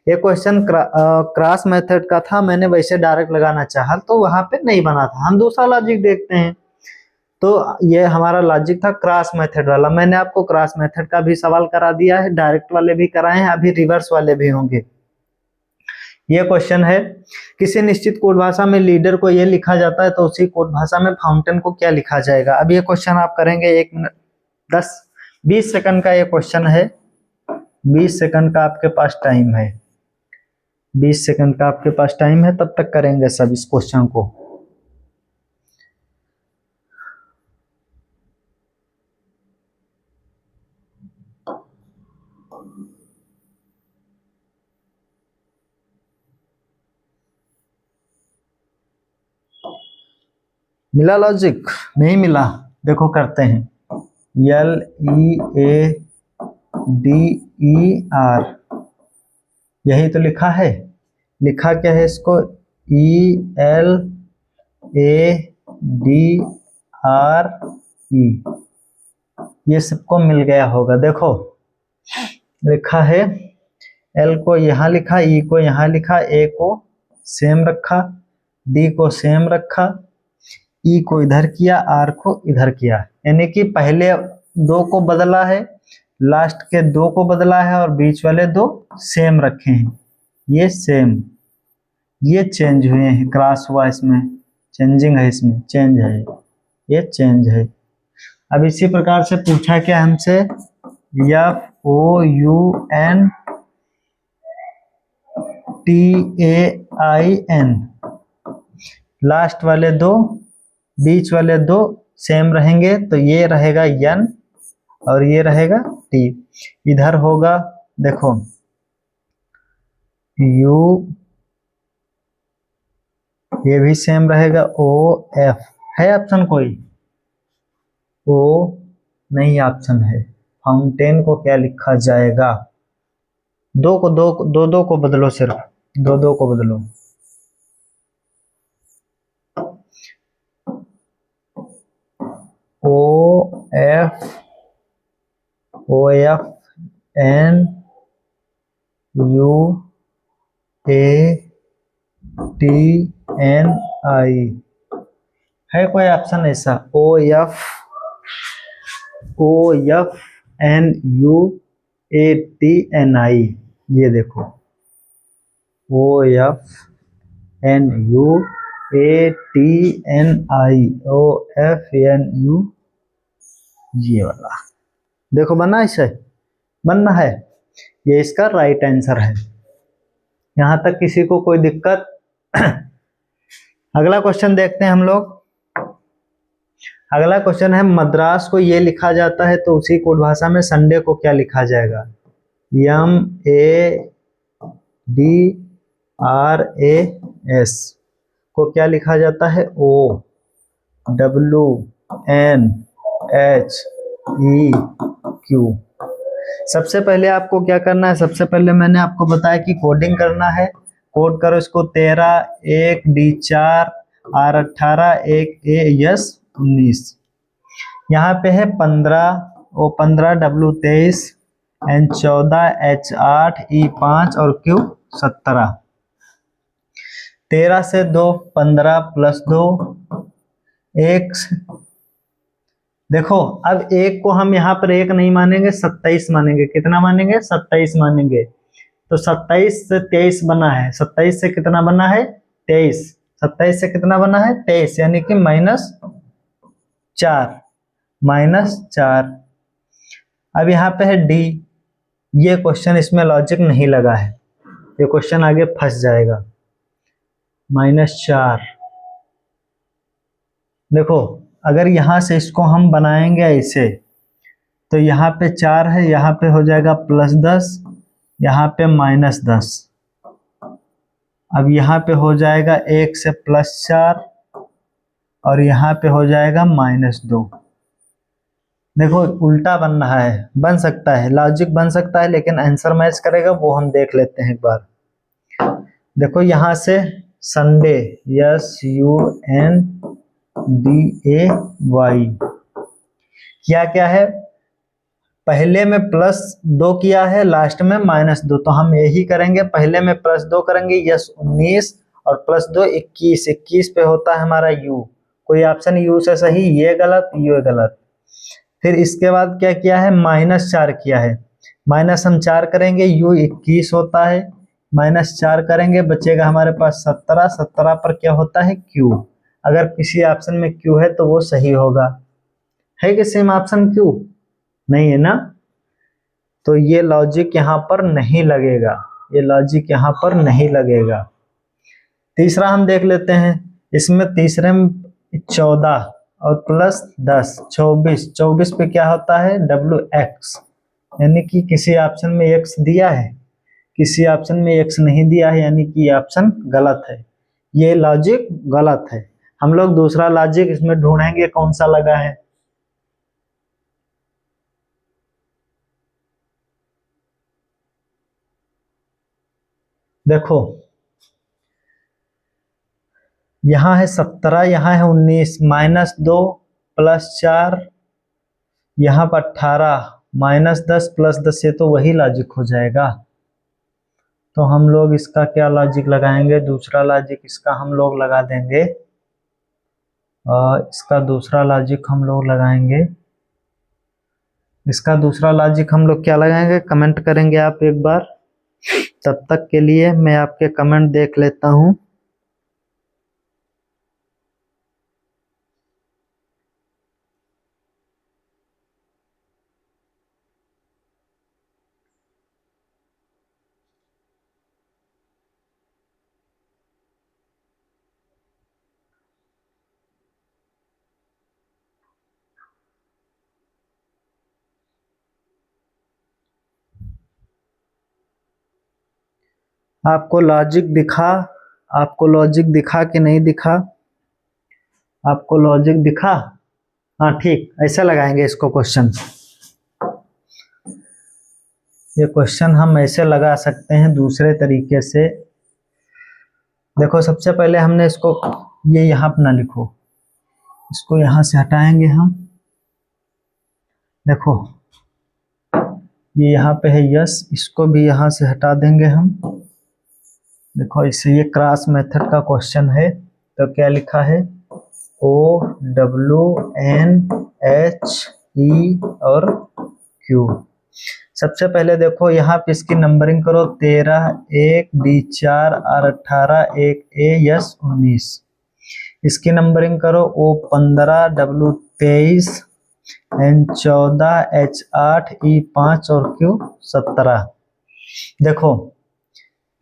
ये क्वेश्चन क्रॉस मेथड का था, मैंने वैसे डायरेक्ट लगाना चाहा तो वहां पे नहीं बना था, हम दूसरा लॉजिक देखते हैं। तो ये हमारा लॉजिक था क्रॉस मेथड वाला, मैंने आपको क्रॉस मेथड का भी सवाल करा दिया है, डायरेक्ट वाले भी कराए हैं, अभी रिवर्स वाले भी होंगे। ये क्वेश्चन है, किसी निश्चित कोड भाषा में लीडर को ये लिखा जाता है तो उसी कोड भाषा में फाउंटेन को क्या लिखा जाएगा। अब ये क्वेश्चन आप करेंगे 1 मिनट 20 सेकंड का ये क्वेश्चन है। 20 सेकंड का आपके पास टाइम है, 20 सेकंड का आपके पास टाइम है, तब तक करेंगे सब इस क्वेश्चन को। मिला लॉजिक? नहीं मिला? देखो करते हैं। LEADER, यही तो लिखा है। लिखा क्या है इसको? ELADRE, ये सबको मिल गया होगा। देखो लिखा है, L को यहाँ लिखा, E को यहाँ लिखा, A को सेम रखा, D को सेम रखा, E को इधर किया, R को इधर किया, यानी कि पहले 2 को बदला है, लास्ट के 2 को बदला है और बीच वाले 2 सेम रखे हैं। ये सेम, ये चेंज हुए हैं, क्रॉस हुआ इसमें, चेंजिंग है, इसमें चेंज है, ये चेंज है। अब इसी प्रकार से पूछा क्या हमसे, FOUNTAIN, लास्ट वाले 2 बीच वाले 2 सेम रहेंगे, तो ये रहेगा N और ये रहेगा T। इधर होगा देखो U, ये भी सेम रहेगा, OF है ऑप्शन कोई? O नहीं ऑप्शन है। फाउंटेन को क्या लिखा जाएगा? 2 को बदलो, सिर्फ 2 को बदलो। OFOUNTANI है कोई ऑप्शन ऐसा? OFOFNUATNI, ये देखो OFNUATNI, ये वाला देखो बना, इसे बनना है, ये इसका राइट आंसर है। यहां तक किसी को कोई दिक्कत? अगला क्वेश्चन देखते हैं हम लोग। अगला क्वेश्चन है, मद्रास को ये लिखा जाता है तो उसी कोड भाषा में संडे को क्या लिखा जाएगा? MADRAS को क्या लिखा जाता है? OWNHEQ। सबसे पहले आपको क्या करना है? सबसे पहले मैंने आपको बताया कि कोडिंग करना है। कोड करो इसको 13 1 D4 R18 1 AS 19। यहाँ पे है 15 O15 W23 N14 H8 E5 और Q 17। 13 से 2 15 प्लस 2 1। देखो अब 1 को हम यहाँ पर 1 नहीं मानेंगे, 27 मानेंगे। कितना मानेंगे? 27 मानेंगे। तो 27 से 23 बना है। 27 से कितना बना है? 23। 27 से कितना बना है? 23, यानी कि -4। अब यहाँ पे है D। ये क्वेश्चन, इसमें लॉजिक नहीं लगा है, ये क्वेश्चन आगे फंस जाएगा। -4। देखो अगर यहां से इसको हम बनाएंगे ऐसे, तो यहाँ पे 4 है, यहाँ पे हो जाएगा +10, यहाँ पे -10। अब यहाँ पे हो जाएगा 1 से +4 और यहाँ पे हो जाएगा -2। देखो उल्टा बन रहा है, बन सकता है, लॉजिक बन सकता है, लेकिन आंसर मैच करेगा वो हम देख लेते हैं एक बार। देखो यहाँ से संडे SUNDAY क्या क्या है? पहले में +2 किया है, लास्ट में -2, तो हम यही करेंगे। पहले में +2 करेंगे, यस 19 और +2 21। 21 पे होता है हमारा U। कोई ऑप्शन U से सही? ये गलत, ये गलत। फिर इसके बाद क्या किया है? -4 किया है। माइनस हम 4 करेंगे, U 21 होता है, -4 करेंगे, बचेगा हमारे पास 17। 17 पर क्या होता है Q। अगर किसी ऑप्शन में Q है तो वो सही होगा। है कि सेम ऑप्शन Q? नहीं है ना, तो ये लॉजिक यहाँ पर नहीं लगेगा, ये लॉजिक यहाँ पर नहीं लगेगा। तीसरा हम देख लेते हैं। इसमें तीसरे में 14 और प्लस 10 24। 24 पे क्या होता है WX, यानी कि किसी ऑप्शन में X दिया है, किसी ऑप्शन में X नहीं दिया है, यानी कि ये ऑप्शन गलत है, ये लॉजिक गलत है। हम लोग दूसरा लॉजिक इसमें ढूंढेंगे कौन सा लगा है। देखो यहाँ है 17, यहाँ है 19, -2 +4, यहाँ पर 18, -10 +10, ये तो वही लॉजिक हो जाएगा। तो हम लोग इसका क्या लॉजिक लगाएंगे, दूसरा लॉजिक इसका हम लोग लगा देंगे, इसका दूसरा लॉजिक हम लोग लगाएंगे। इसका दूसरा लॉजिक हम लोग क्या लगाएंगे, कमेंट करेंगे आप एक बार। तब तक के लिए मैं आपके कमेंट देख लेता हूं। आपको लॉजिक दिखा, आपको लॉजिक दिखा कि नहीं दिखा, आपको लॉजिक दिखा? हाँ ठीक, ऐसे लगाएंगे इसको क्वेश्चन। ये क्वेश्चन हम ऐसे लगा सकते हैं दूसरे तरीके से। देखो सबसे पहले हमने इसको, ये यहाँ पर ना लिखो, इसको यहाँ से हटाएंगे हम। देखो ये यहाँ पे है यस, इसको भी यहाँ से हटा देंगे हम। देखो इससे ये क्रॉस मेथड का क्वेश्चन है, तो क्या लिखा है OWNHE और Q। सबसे पहले देखो यहाँ पे इसकी नंबरिंग करो, 13 1 D4 R 18 1 A यस 19। इसकी नंबरिंग करो, O15 W 23 N 14 H 8 E 5 और Q 17। देखो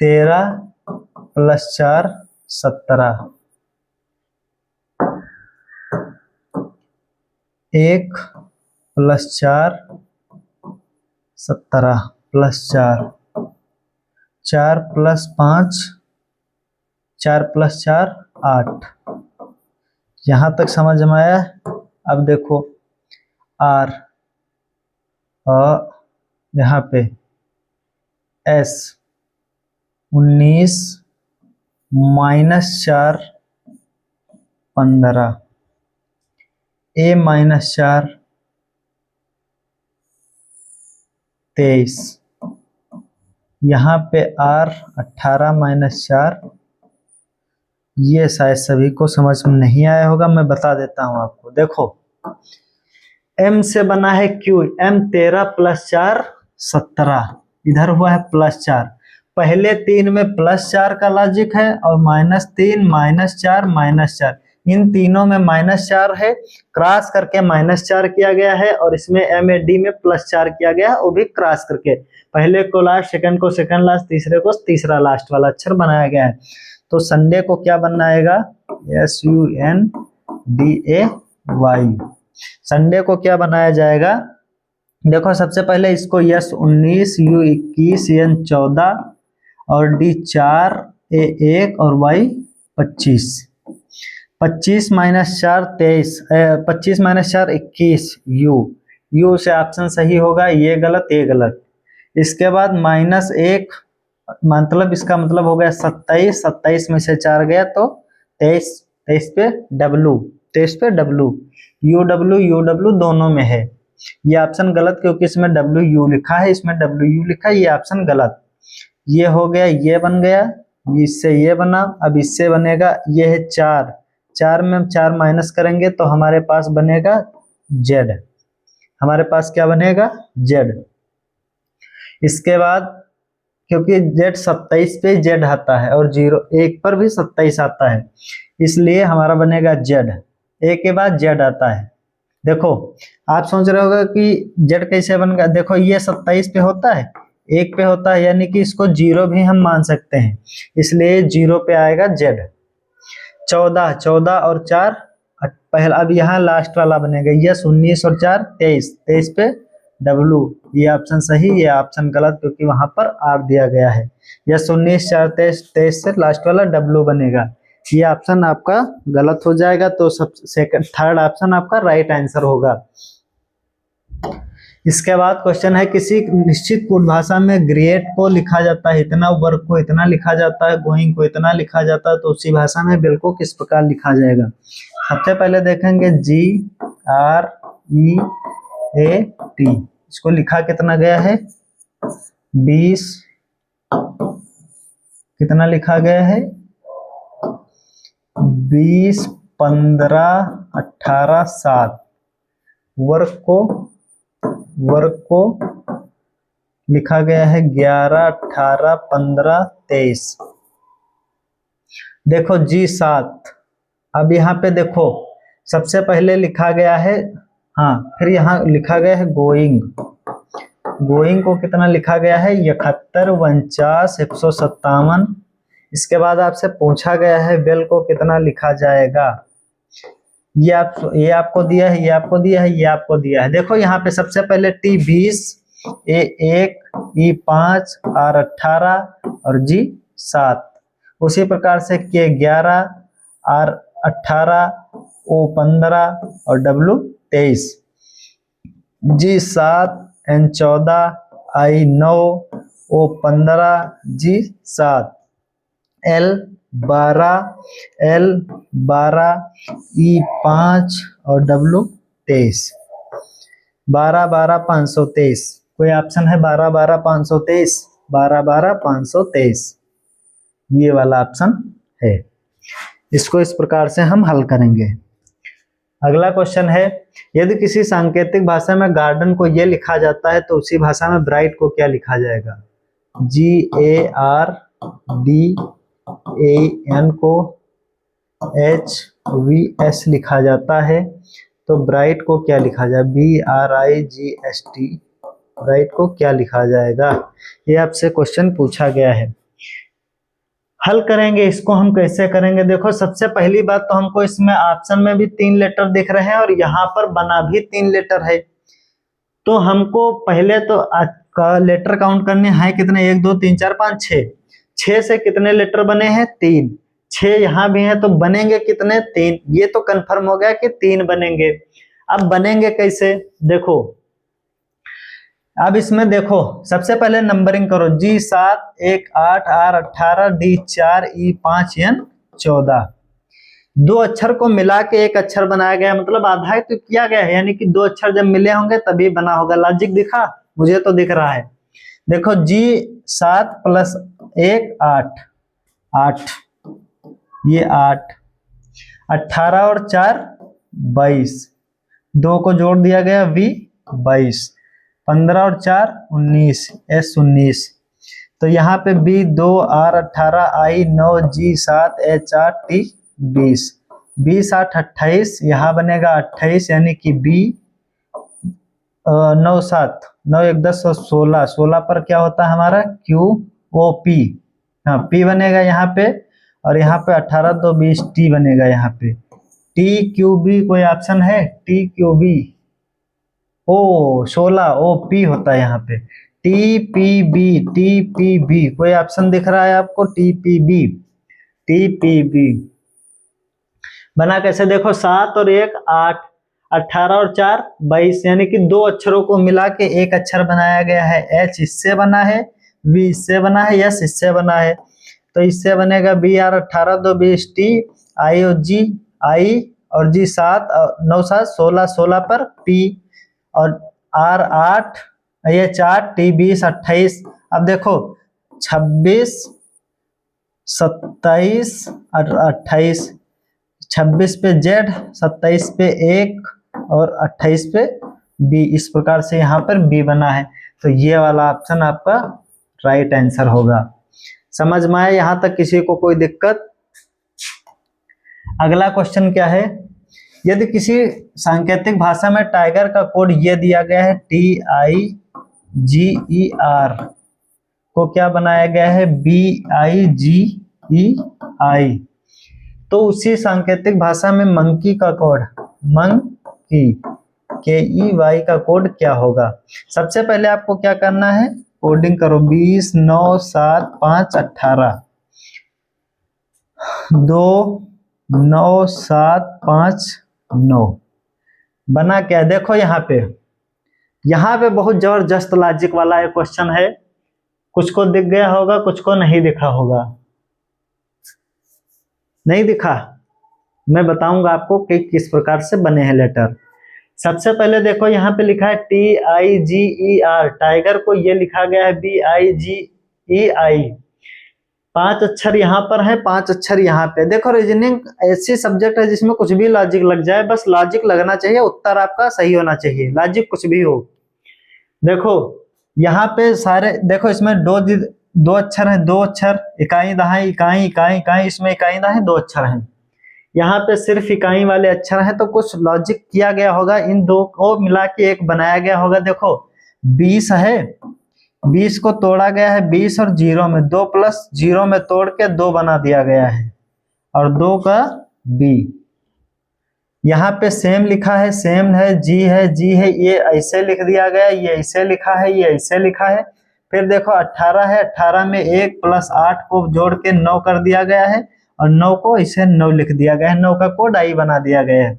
13 + 4 17, 1 + 4 17 + 4, 4 + 5 4 + 4 8। यहाँ तक समझ में आया? अब देखो R और यहाँ पे S 19 -4 15, A -4 23, यहाँ पे R 18 -4। ये शायद सभी को समझ में नहीं आया होगा, मैं बता देता हूँ आपको। देखो M से बना है Q, M 13 + 4 17, इधर हुआ है +4। पहले 3 में +4 का लॉजिक है और -3 -4 -4, इन तीनों में -4 है, क्रॉस करके -4 किया गया है, और इसमें MAD में +4 किया गया है, वो भी क्रॉस करके। पहले को लास्ट, सेकंड को सेकंड लास्ट, तीसरे को तीसरा लास्ट वाला अक्षर बनाया गया है। तो संडे को क्या बनना आएगा, SUNDAY। संडे को क्या बनाया जाएगा, देखो सबसे पहले इसको यस 19 U 21 N 14 और D 4 A 1 और Y 25। 25 - 4 23, 25 - 4 21 U से ऑप्शन सही होगा, ये गलत ये गलत। इसके बाद -1, मतलब इसका मतलब हो गया 27, 27 में से 4 गया तो 23, 23 पे W, 23 पे W, UW दोनों में है। ये ऑप्शन गलत क्योंकि इसमें WU लिखा है, इसमें WU लिखा है, ये ऑप्शन गलत। ये हो गया, ये बन गया, इससे ये बना, अब इससे बनेगा, ये है 4, 4 में हम 4 माइनस करेंगे तो हमारे पास बनेगा Z, हमारे पास क्या बनेगा Z। इसके बाद क्योंकि जेड 27 पे जेड आता है और 1 पर भी 27 आता है, इसलिए हमारा बनेगा जेड। ए के बाद जेड आता है। देखो आप सोच रहे होगा कि जेड कैसे बनेगा, देखो ये 27 पे होता है, 1 पे होता है, यानी कि इसको 0 भी हम मान सकते हैं, इसलिए 0 पे आएगा जेड। 14, 14 और 4 पहला, अब यहाँ लास्ट वाला बनेगा यस, 19 और 4 23, 23 पे डब्लू। ये ऑप्शन सही, ये ऑप्शन गलत, क्योंकि वहां पर आर दिया गया है। यस 19 4 23, 23 से लास्ट वाला डब्लू बनेगा। ये ऑप्शन आपका गलत हो जाएगा, तो सब सेकंड थर्ड ऑप्शन आपका राइट आंसर होगा। इसके बाद क्वेश्चन है, किसी निश्चित कोड भाषा में ग्रेट को लिखा जाता है इतना, वर्क को इतना लिखा जाता है, गोइंग को इतना लिखा जाता है, तो उसी भाषा में बिल को किस प्रकार लिखा जाएगा। सबसे पहले देखेंगे GREAT, इसको लिखा कितना गया है 20, कितना लिखा गया है 20 15 18 7। वर्क को लिखा गया है 11 18 15 23। देखो G7, अब यहाँ पे देखो सबसे पहले लिखा गया है, हाँ फिर यहाँ लिखा गया है गोइंग को कितना लिखा गया है 71 49 157। इसके बाद आपसे पूछा गया है बेल को कितना लिखा जाएगा। ये आपको दिया है, ये आपको दिया है, ये आपको दिया है। देखो यहाँ पे सबसे पहले T20, A1, E5, R18 और G7। उसी प्रकार से K11, R18, O15 और W23। G7, N14, I9, O15, G7, L12, E5 और W23। 12 12 523, कोई ऑप्शन है 12 12 523, 12 12 523, ये वाला ऑप्शन है। इसको इस प्रकार से हम हल करेंगे। अगला क्वेश्चन है, यदि किसी सांकेतिक भाषा में गार्डन को ये लिखा जाता है तो उसी भाषा में ब्राइट को क्या लिखा जाएगा। GARDAN को HVS लिखा जाता है, तो ब्राइट को क्या लिखा जाए BRIGST, ब्राइट को क्या लिखा जाएगा। ये आपसे क्वेश्चन पूछा गया है। हल करेंगे इसको हम कैसे करेंगे। देखो सबसे पहली बात तो हमको इसमें ऑप्शन में भी 3 लेटर दिख रहे हैं और यहाँ पर बना भी 3 लेटर है, तो हमको पहले तो लेटर काउंट करने हैं कितने 1 2 3 4 5 6। 6 से कितने लेटर बने हैं 3, 6 यहाँ भी हैं तो बनेंगे कितने 3। ये तो कंफर्म हो गया कि 3 बनेंगे। अब बनेंगे कैसे, देखो अब इसमें देखो सबसे पहले नंबरिंग करो, G7 1 8 R18 D4 E5 N14। 2 अक्षर को मिला के एक अक्षर बनाया गया, मतलब आधा तो किया गया है, यानी कि 2 अक्षर जब मिले होंगे तभी बना होगा। लॉजिक दिखा, मुझे तो दिख रहा है। देखो G7 + 1 8 8, ये 8, 18 और 4 22, 2 को जोड़ दिया गया V22, 15 और 4 19 S19। तो यहाँ पे B2 R18 I9 G7 H8 T20, 20 8 28, यहाँ बनेगा 28, यानी कि B 9 7 9 1 10 और 16, 16 पर क्या होता है हमारा QOP, हाँ P बनेगा यहाँ पे, और यहाँ पे 18 2 20 T बनेगा यहाँ पे। TQB कोई ऑप्शन है TQB, ओ 16 OP होता है यहाँ पे। TPB कोई ऑप्शन दिख रहा है आपको TPB बना कैसे, देखो 7 और 1 8, 18 और 4 22, यानी कि 2 अक्षरों को मिला के एक अक्षर बनाया गया है। H इससे बना है, V इससे बना है, S इससे बना है, तो इससे बनेगा BR 18 2 20 T I और G I और G7 9 7 16, 16 पर P और R 8 ये 4 T 20 28। अब देखो 26 27 और 28, 26 पे Z, 27 पे 1 और 28 पे B, इस प्रकार से यहाँ पर B बना है। तो ये वाला ऑप्शन आपका राइट आंसर होगा। समझ में आए यहां तक, किसी को कोई दिक्कत? अगला क्वेश्चन क्या है, यदि किसी सांकेतिक भाषा में टाइगर का कोड ये दिया गया है TIGER को क्या बनाया गया है BIGEI, तो उसी सांकेतिक भाषा में मंकी का कोड, मंकी KEY का कोड क्या होगा? सबसे पहले आपको क्या करना है, कोडिंग करो। 20 9 7 5 18 2 9 7 5 9 बना क्या? देखो यहाँ पे बहुत जबरदस्त लॉजिक वाला एक क्वेश्चन है। कुछ को दिख गया होगा, कुछ को नहीं दिखा होगा। नहीं दिखा? मैं बताऊंगा आपको कि किस प्रकार से बने हैं लेटर। सबसे पहले देखो यहाँ पे लिखा है TIGER, टाइगर को ये लिखा गया है BIGEI। 5 अक्षर यहाँ पर है, 5 अक्षर यहाँ पे। देखो रीजनिंग ऐसी सब्जेक्ट है जिसमें कुछ भी लॉजिक लग जाए, बस लॉजिक लगना चाहिए, उत्तर आपका सही होना चाहिए, लॉजिक कुछ भी हो। देखो यहाँ पे सारे, देखो इसमें दो अक्षर है, 2 अक्षर, इकाई दहाई इकाई इकाई इकाई, इसमें इकाई दहाई 2 अक्षर हैं। यहाँ पे सिर्फ इकाई वाले अक्षर हैं, तो कुछ लॉजिक किया गया होगा, इन दो को मिला के एक बनाया गया होगा। देखो 20 है, 20 को तोड़ा गया है 20 और 0 में, 2 प्लस 0 में तोड़ के 2 बना दिया गया है, और 2 का B। यहाँ पे सेम लिखा है, सेम है, जी है, ये ऐसे लिख दिया गया, ये ऐसे लिखा है, ये ऐसे लिखा है। फिर देखो 18 है, 18 में 1 प्लस 8 को जोड़ के 9 कर दिया गया है, और 9 को इसे 9 लिख दिया गया है, 9 का कोड आई बना दिया गया है।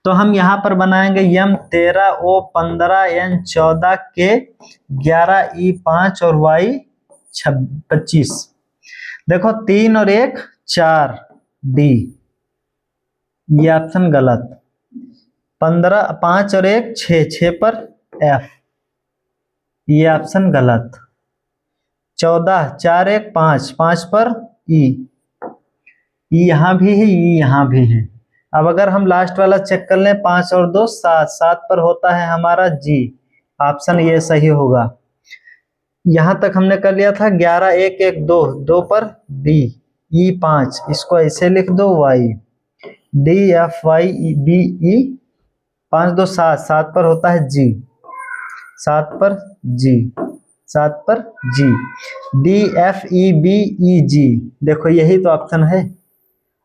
तो हम यहाँ पर बनाएंगे यम 13 ओ 15 एन 14 के 11 ई 5 और वाई 25। देखो 3 और 1 4 डी, ये ऑप्शन गलत। 15 5 और 1 6, 6 पर एफ, ये ऑप्शन गलत। 14 4 1 5, 5 पर ई, यहाँ भी है, यहाँ भी है। अब अगर हम लास्ट वाला चेक कर लें, 5 और 2 7, 7 पर होता है हमारा जी, ऑप्शन ये सही होगा। यहां तक हमने कर लिया था। 11 1 1 2, 2 पर बी, ई 5, इसको ऐसे लिख दो Y, D F Y B E, 5 2 7, 7 पर होता है जी, 7 पर जी, 7 पर G, D F E B E G. देखो यही तो ऑप्शन है।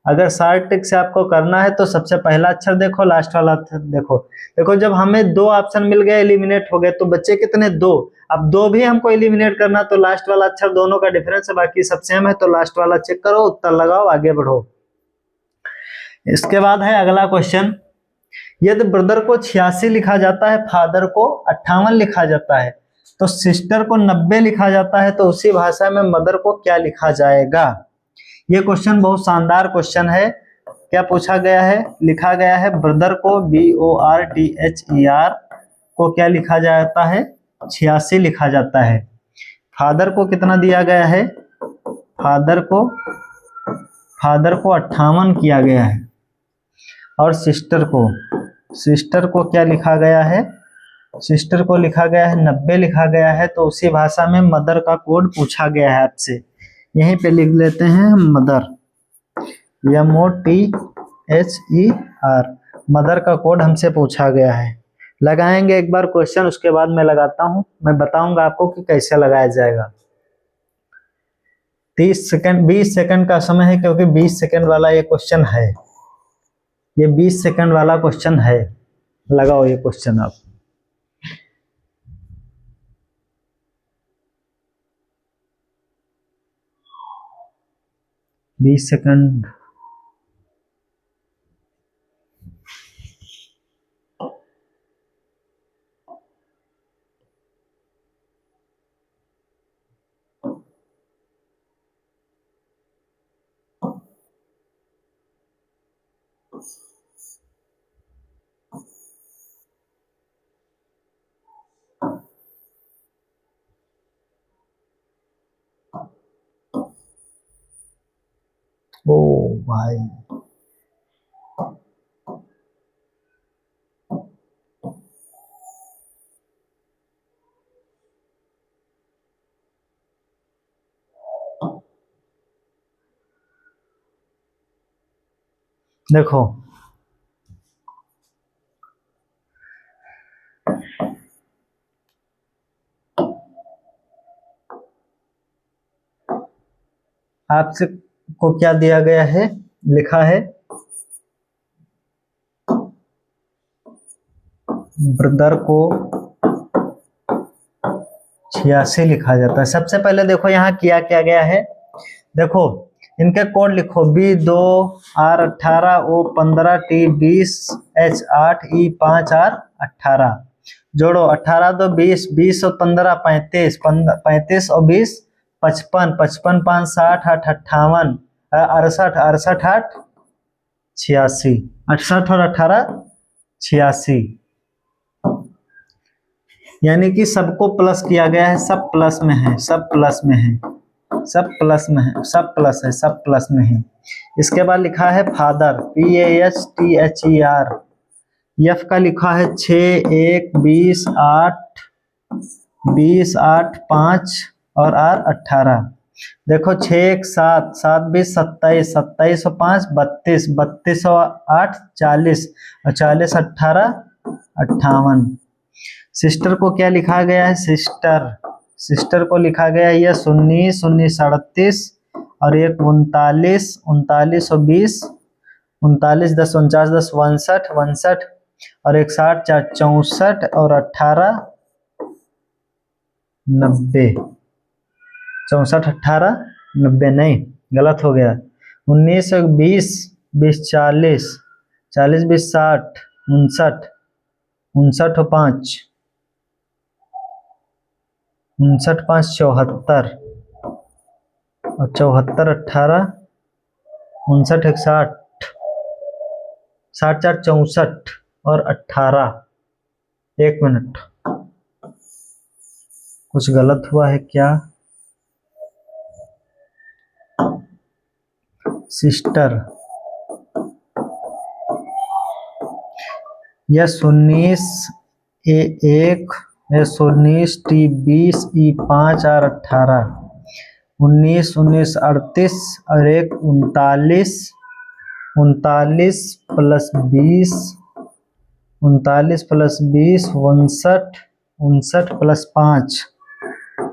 अगर शॉर्ट ट्रिक से आपको करना है तो सबसे पहला अक्षर देखो, लास्ट वाला अक्षर देखो। देखो जब हमें 2 ऑप्शन मिल गए, एलिमिनेट हो गए, तो बच्चे कितने 2। अब 2 भी हमको एलिमिनेट करना, तो लास्ट वाला अक्षर दोनों का डिफरेंस है, बाकी सब सेम है, तो लास्ट वाला चेक करो, उत्तर लगाओ, आगे बढ़ो। इसके बाद है अगला क्वेश्चन, यदि ब्रदर को 86 लिखा जाता है, फादर को 58 लिखा जाता है, तो सिस्टर को 90 लिखा जाता है, तो उसी भाषा में मदर को क्या लिखा जाएगा? ये क्वेश्चन बहुत शानदार क्वेश्चन है। क्या पूछा गया है? लिखा गया है ब्रदर को BORTHER को क्या लिखा जाता है? 86 लिखा जाता है। फादर को कितना दिया गया है? फादर को 58 किया गया है, और सिस्टर को क्या लिखा गया है? सिस्टर को लिखा गया है 90 लिखा गया है, तो उसी भाषा में मदर का कोड पूछा गया है आपसे। यहीं पे लिख लेते हैं मदर, MOTHER, मदर का कोड हमसे पूछा गया है। लगाएंगे एक बार क्वेश्चन, उसके बाद मैं लगाता हूं, मैं बताऊंगा आपको कि कैसे लगाया जाएगा। 30 सेकंड 20 सेकंड का समय है, क्योंकि 20 सेकंड वाला ये क्वेश्चन है, ये 20 सेकंड वाला क्वेश्चन है। लगाओ ये क्वेश्चन आप। बीस सेकंड। ओ भाई, देखो आपसे को क्या दिया गया है, लिखा है ब्रदर को 86 लिखा जाता है। सबसे पहले देखो यहाँ किया क्या गया है, देखो इनके कोड लिखो B2R18 O15 T20H8 E5R18, जोड़ो 18 2 20, 20 और 15 35, 35 और 20 55, 55 5 60, 8 58, 68, 68 8 86, 68 और 18 86, यानी कि सबको प्लस किया गया है, सब प्लस में है, सब प्लस में है, सब प्लस में है, सब प्लस है, सब प्लस में है। इसके बाद लिखा है फादर PASTHER, F का लिखा है 6 1 20 8 20 8 5 और R 18। देखो 6 1 7 7 20 27 27 और 5 32 32 और 8 40 और 40 18 58। सिस्टर को क्या लिखा गया है, सिस्टर को लिखा गया है यह 19 19 38 और एक 39 39 और 20 39 10 49 10 62 62 और एक 60 4 64 और 18 90, 64 18 90 नहीं, गलत हो गया, 19 20 20 40 40 20 60 59 59 और 5 59 5 74 और 74 18 59 61 60 4 64 और 18। एक मिनट, कुछ गलत हुआ है क्या, सिस्टर यह 19 A1 19 T20 E5 R 18 19 19 38 और एक 39 39 प्लस 20 39 प्लस 20 59 59 प्लस 5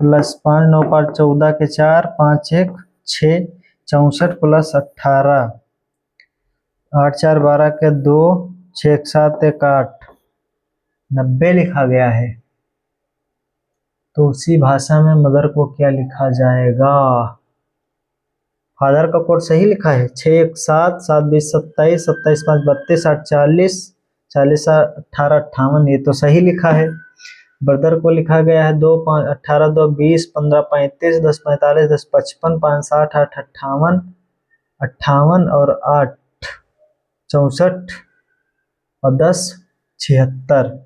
9 5 14 के 4 5 1 6 64 प्लस 18 8 4 12 के 2 6 7 1 8 90 लिखा गया है। तो उसी भाषा में मदर को क्या लिखा जाएगा, फादर का कोड सही लिखा है 6 1 7 7 20 27 27 5 32 8 40 40 18 58, ये तो सही लिखा है। ब्रदर को लिखा गया है 2 5 18 2 20 15 35 10 45 10 55 5 60 8 58 58 और 8 64 और 10 76।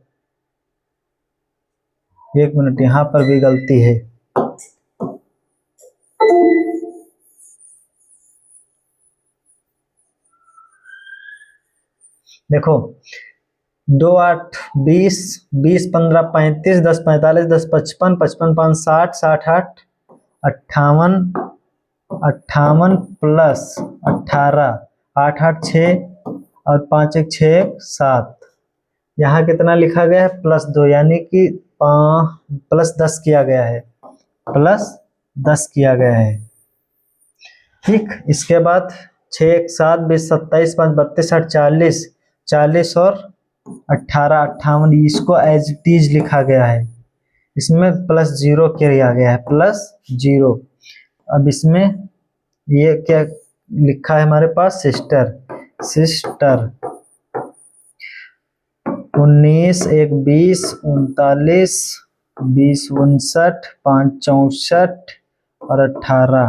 एक मिनट, यहाँ पर भी गलती है, देखो 2 8 20 20 15 35 10 45 10 55 55 5 60 60 8 58 58 प्लस 18 8 8 6 और 5 1 6 7। यहाँ कितना लिखा गया है प्लस 2, यानी कि प्लस 10 किया गया है, प्लस 10 किया गया है। ठीक, इसके बाद 6 1 7 20 27 5 32 8 40 40 और 18 58, इसको एज इट इज लिखा गया है, इसमें प्लस 0 किया गया है, प्लस 0। अब इसमें ये क्या लिखा है हमारे पास, सिस्टर 19 1 20 39 20 59 5 64 और 18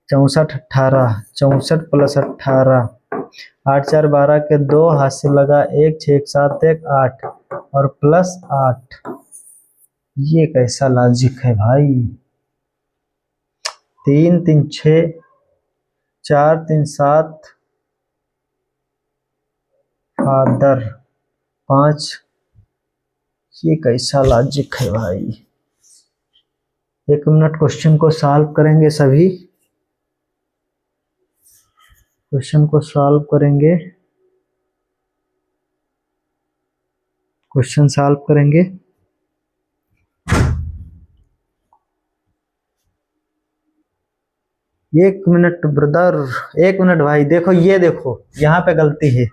64 18 64 प्लस 18 8 4 12 के 2 हाथ से लगा 1 6 7 1 8 और प्लस 8। ये कैसा लॉजिक है भाई, 3 3 6 4 3 7 फादर 5, ये कैसा लॉजिक है भाई। एक मिनट, क्वेश्चन को सॉल्व करेंगे सभी। क्वेश्चन को सॉल्व करेंगे, क्वेश्चन सॉल्व करेंगे। एक मिनट ब्रदर, एक मिनट भाई। देखो ये देखो यहाँ पे गलती है,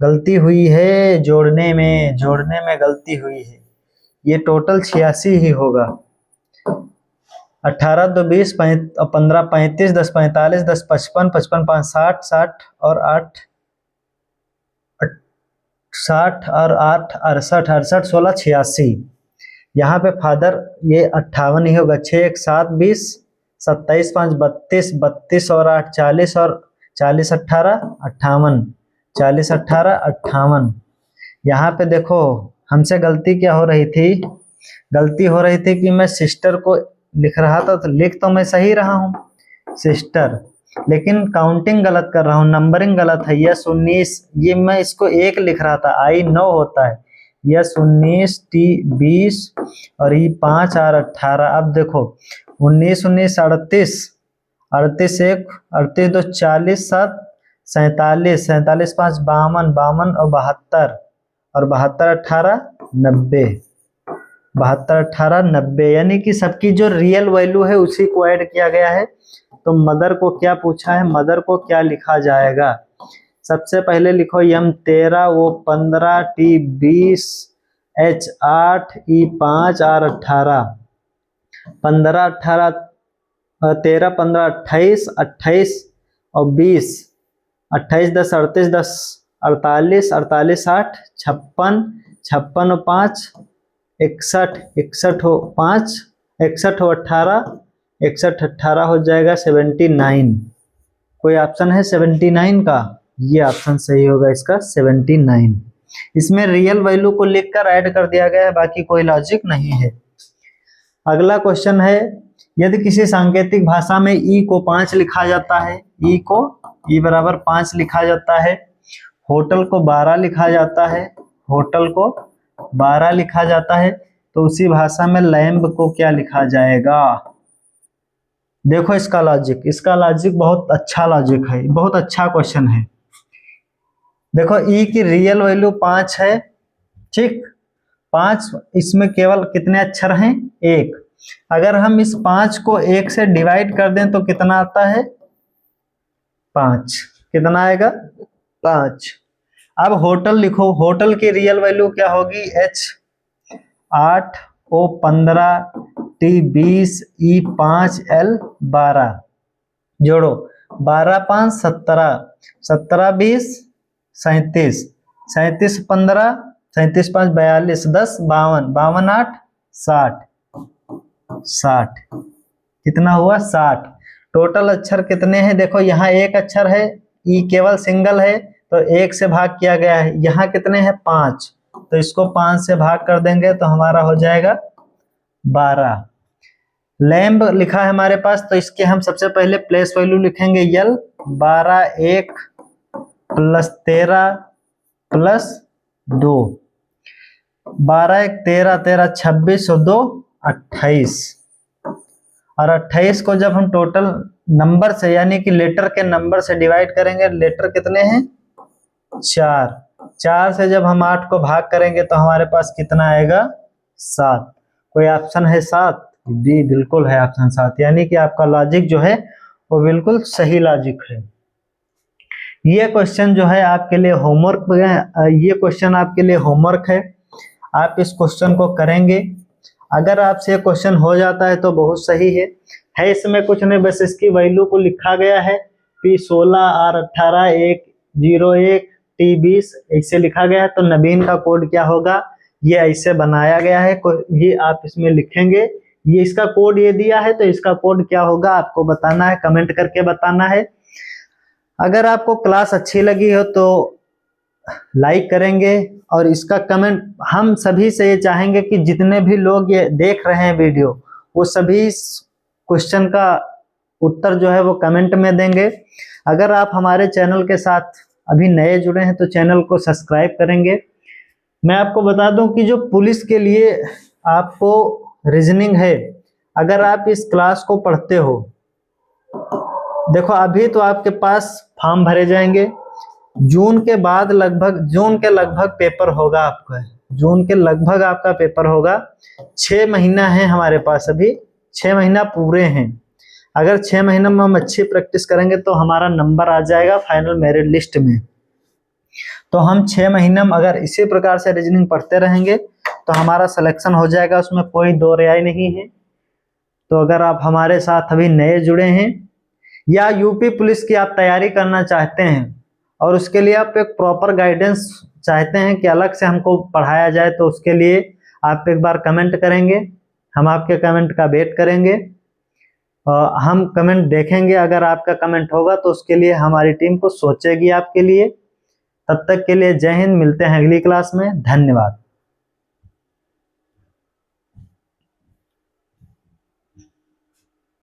गलती हुई है जोड़ने में गलती हुई है। ये टोटल 86 ही होगा। 18 2 20 15 35 10 45 10 55 55 5 60 60 और 8 60 और 8 68 68 16 86। यहाँ पे फादर ये 58 ही होगा। 6 1 7 20 27 5 32 32 और 8 40 और 40 18 58 40 18 58। यहाँ पे देखो हमसे गलती क्या हो रही थी, गलती हो रही थी कि मैं सिस्टर को लिख रहा था, तो लिख तो मैं सही रहा हूँ सिस्टर, लेकिन काउंटिंग गलत कर रहा हूँ, नंबरिंग गलत है। यस 19 ये मैं इसको 1 लिख रहा था, आई 9 होता है। यस 19 टी 20 और ये 5 और 18। अब देखो 19 19 38 38 1 38 2 40 7 47 47 5 52 52 और 72 और 72 18 90 72 18 90, यानी कि सबकी जो रियल वैल्यू है उसी को ऐड किया गया है। तो मदर को क्या पूछा है, मदर को क्या लिखा जाएगा? सबसे पहले लिखो यम 13 वो 15 टी 20 एच 8 ई 5 आर 18 15 18 13 15 28 28 और 20 28 10 38 10 48 48 60 56 56 और 5 61 61 हो 5 61 हो 18 61 18 हो जाएगा 79। कोई ऑप्शन है 79 का? ये ऑप्शन सही होगा इसका 79। इसमें रियल वैल्यू को लिखकर ऐड कर दिया गया है, बाकी कोई लॉजिक नहीं है। अगला क्वेश्चन है, यदि किसी सांकेतिक भाषा में ई को 5 लिखा जाता है, ई को ई बराबर 5 लिखा जाता है, होटल को 12 लिखा जाता है, होटल को 12 लिखा जाता है, तो उसी भाषा में लैम्ब को क्या लिखा जाएगा? देखो इसका लॉजिक बहुत अच्छा लॉजिक है, बहुत अच्छा क्वेश्चन है। देखो ई की रियल वैल्यू 5 है, ठीक, 5, इसमें केवल कितने अक्षर हैं? 1। अगर हम इस 5 को 1 से डिवाइड कर दें तो कितना आता है? 5। कितना आएगा? 5। अब होटल लिखो, होटल की रियल वैल्यू क्या होगी? H 8 O 15 T 20 E 5 L 12। जोड़ो 12 5 17 17 20 37 37 15 37 5 42 10 52 52 8 60 60। कितना हुआ? 60। टोटल अक्षर कितने हैं? देखो यहाँ एक अक्षर है, ई केवल सिंगल है तो 1 से भाग किया गया है। यहाँ कितने हैं? 5, तो इसको 5 से भाग कर देंगे तो हमारा हो जाएगा 12। लैम्ब लिखा है हमारे पास, तो इसके हम सबसे पहले प्लेस वैल्यू लिखेंगे यल 12 1 प्लस 13 प्लस 2 12 1 13 13 26 और 2 28। और 28 को जब हम टोटल नंबर से यानी कि लेटर के नंबर से डिवाइड करेंगे, लेटर कितने हैं? 4। 4 से जब हम 8 को भाग करेंगे तो हमारे पास कितना आएगा? 7। कोई ऑप्शन है 7? जी बिल्कुल है ऑप्शन 7, यानी कि आपका लॉजिक जो है वो बिल्कुल सही लॉजिक है। ये क्वेश्चन जो है आपके लिए होमवर्क है, ये क्वेश्चन आपके लिए होमवर्क है। आप इस क्वेश्चन को करेंगे, अगर आपसे क्वेश्चन हो जाता है तो बहुत सही है इसमें कुछ नहीं, बस इसकी वैल्यू को लिखा गया है P 16 R 18 1 0 1 T 20 ऐसे लिखा गया है। तो नवीन का कोड क्या होगा? ये ऐसे बनाया गया है, ये आप इसमें लिखेंगे। ये इसका कोड ये दिया है, तो इसका कोड क्या होगा आपको बताना है, कमेंट करके बताना है। अगर आपको क्लास अच्छी लगी हो तो लाइक करेंगे, और इसका कमेंट हम सभी से ये चाहेंगे कि जितने भी लोग ये देख रहे हैं वीडियो, वो सभी क्वेश्चन का उत्तर जो है वो कमेंट में देंगे। अगर आप हमारे चैनल के साथ अभी नए जुड़े हैं तो चैनल को सब्सक्राइब करेंगे। मैं आपको बता दूं कि जो पुलिस के लिए आपको रीजनिंग है, अगर आप इस क्लास को पढ़ते हो, देखो अभी तो आपके पास फॉर्म भरे जाएंगे, जून के लगभग पेपर होगा आपका, जून के लगभग आपका पेपर होगा। 6 महीना है हमारे पास, अभी 6 महीना पूरे हैं। अगर 6 महीना में हम अच्छी प्रैक्टिस करेंगे तो हमारा नंबर आ जाएगा फाइनल मेरिट लिस्ट में। तो हम 6 महीना में अगर इसी प्रकार से रीजनिंग पढ़ते रहेंगे तो हमारा सिलेक्शन हो जाएगा, उसमें कोई दो राय नहीं है। तो अगर आप हमारे साथ अभी नए जुड़े हैं या यूपी पुलिस की आप तैयारी करना चाहते हैं और उसके लिए आप एक प्रॉपर गाइडेंस चाहते हैं कि अलग से हमको पढ़ाया जाए, तो उसके लिए आप एक बार कमेंट करेंगे, हम आपके कमेंट का वेट करेंगे। हम कमेंट देखेंगे, अगर आपका कमेंट होगा तो उसके लिए हमारी टीम को सोचेगी आपके लिए। तब तक के लिए जय हिंद, मिलते हैं अगली क्लास में, धन्यवाद।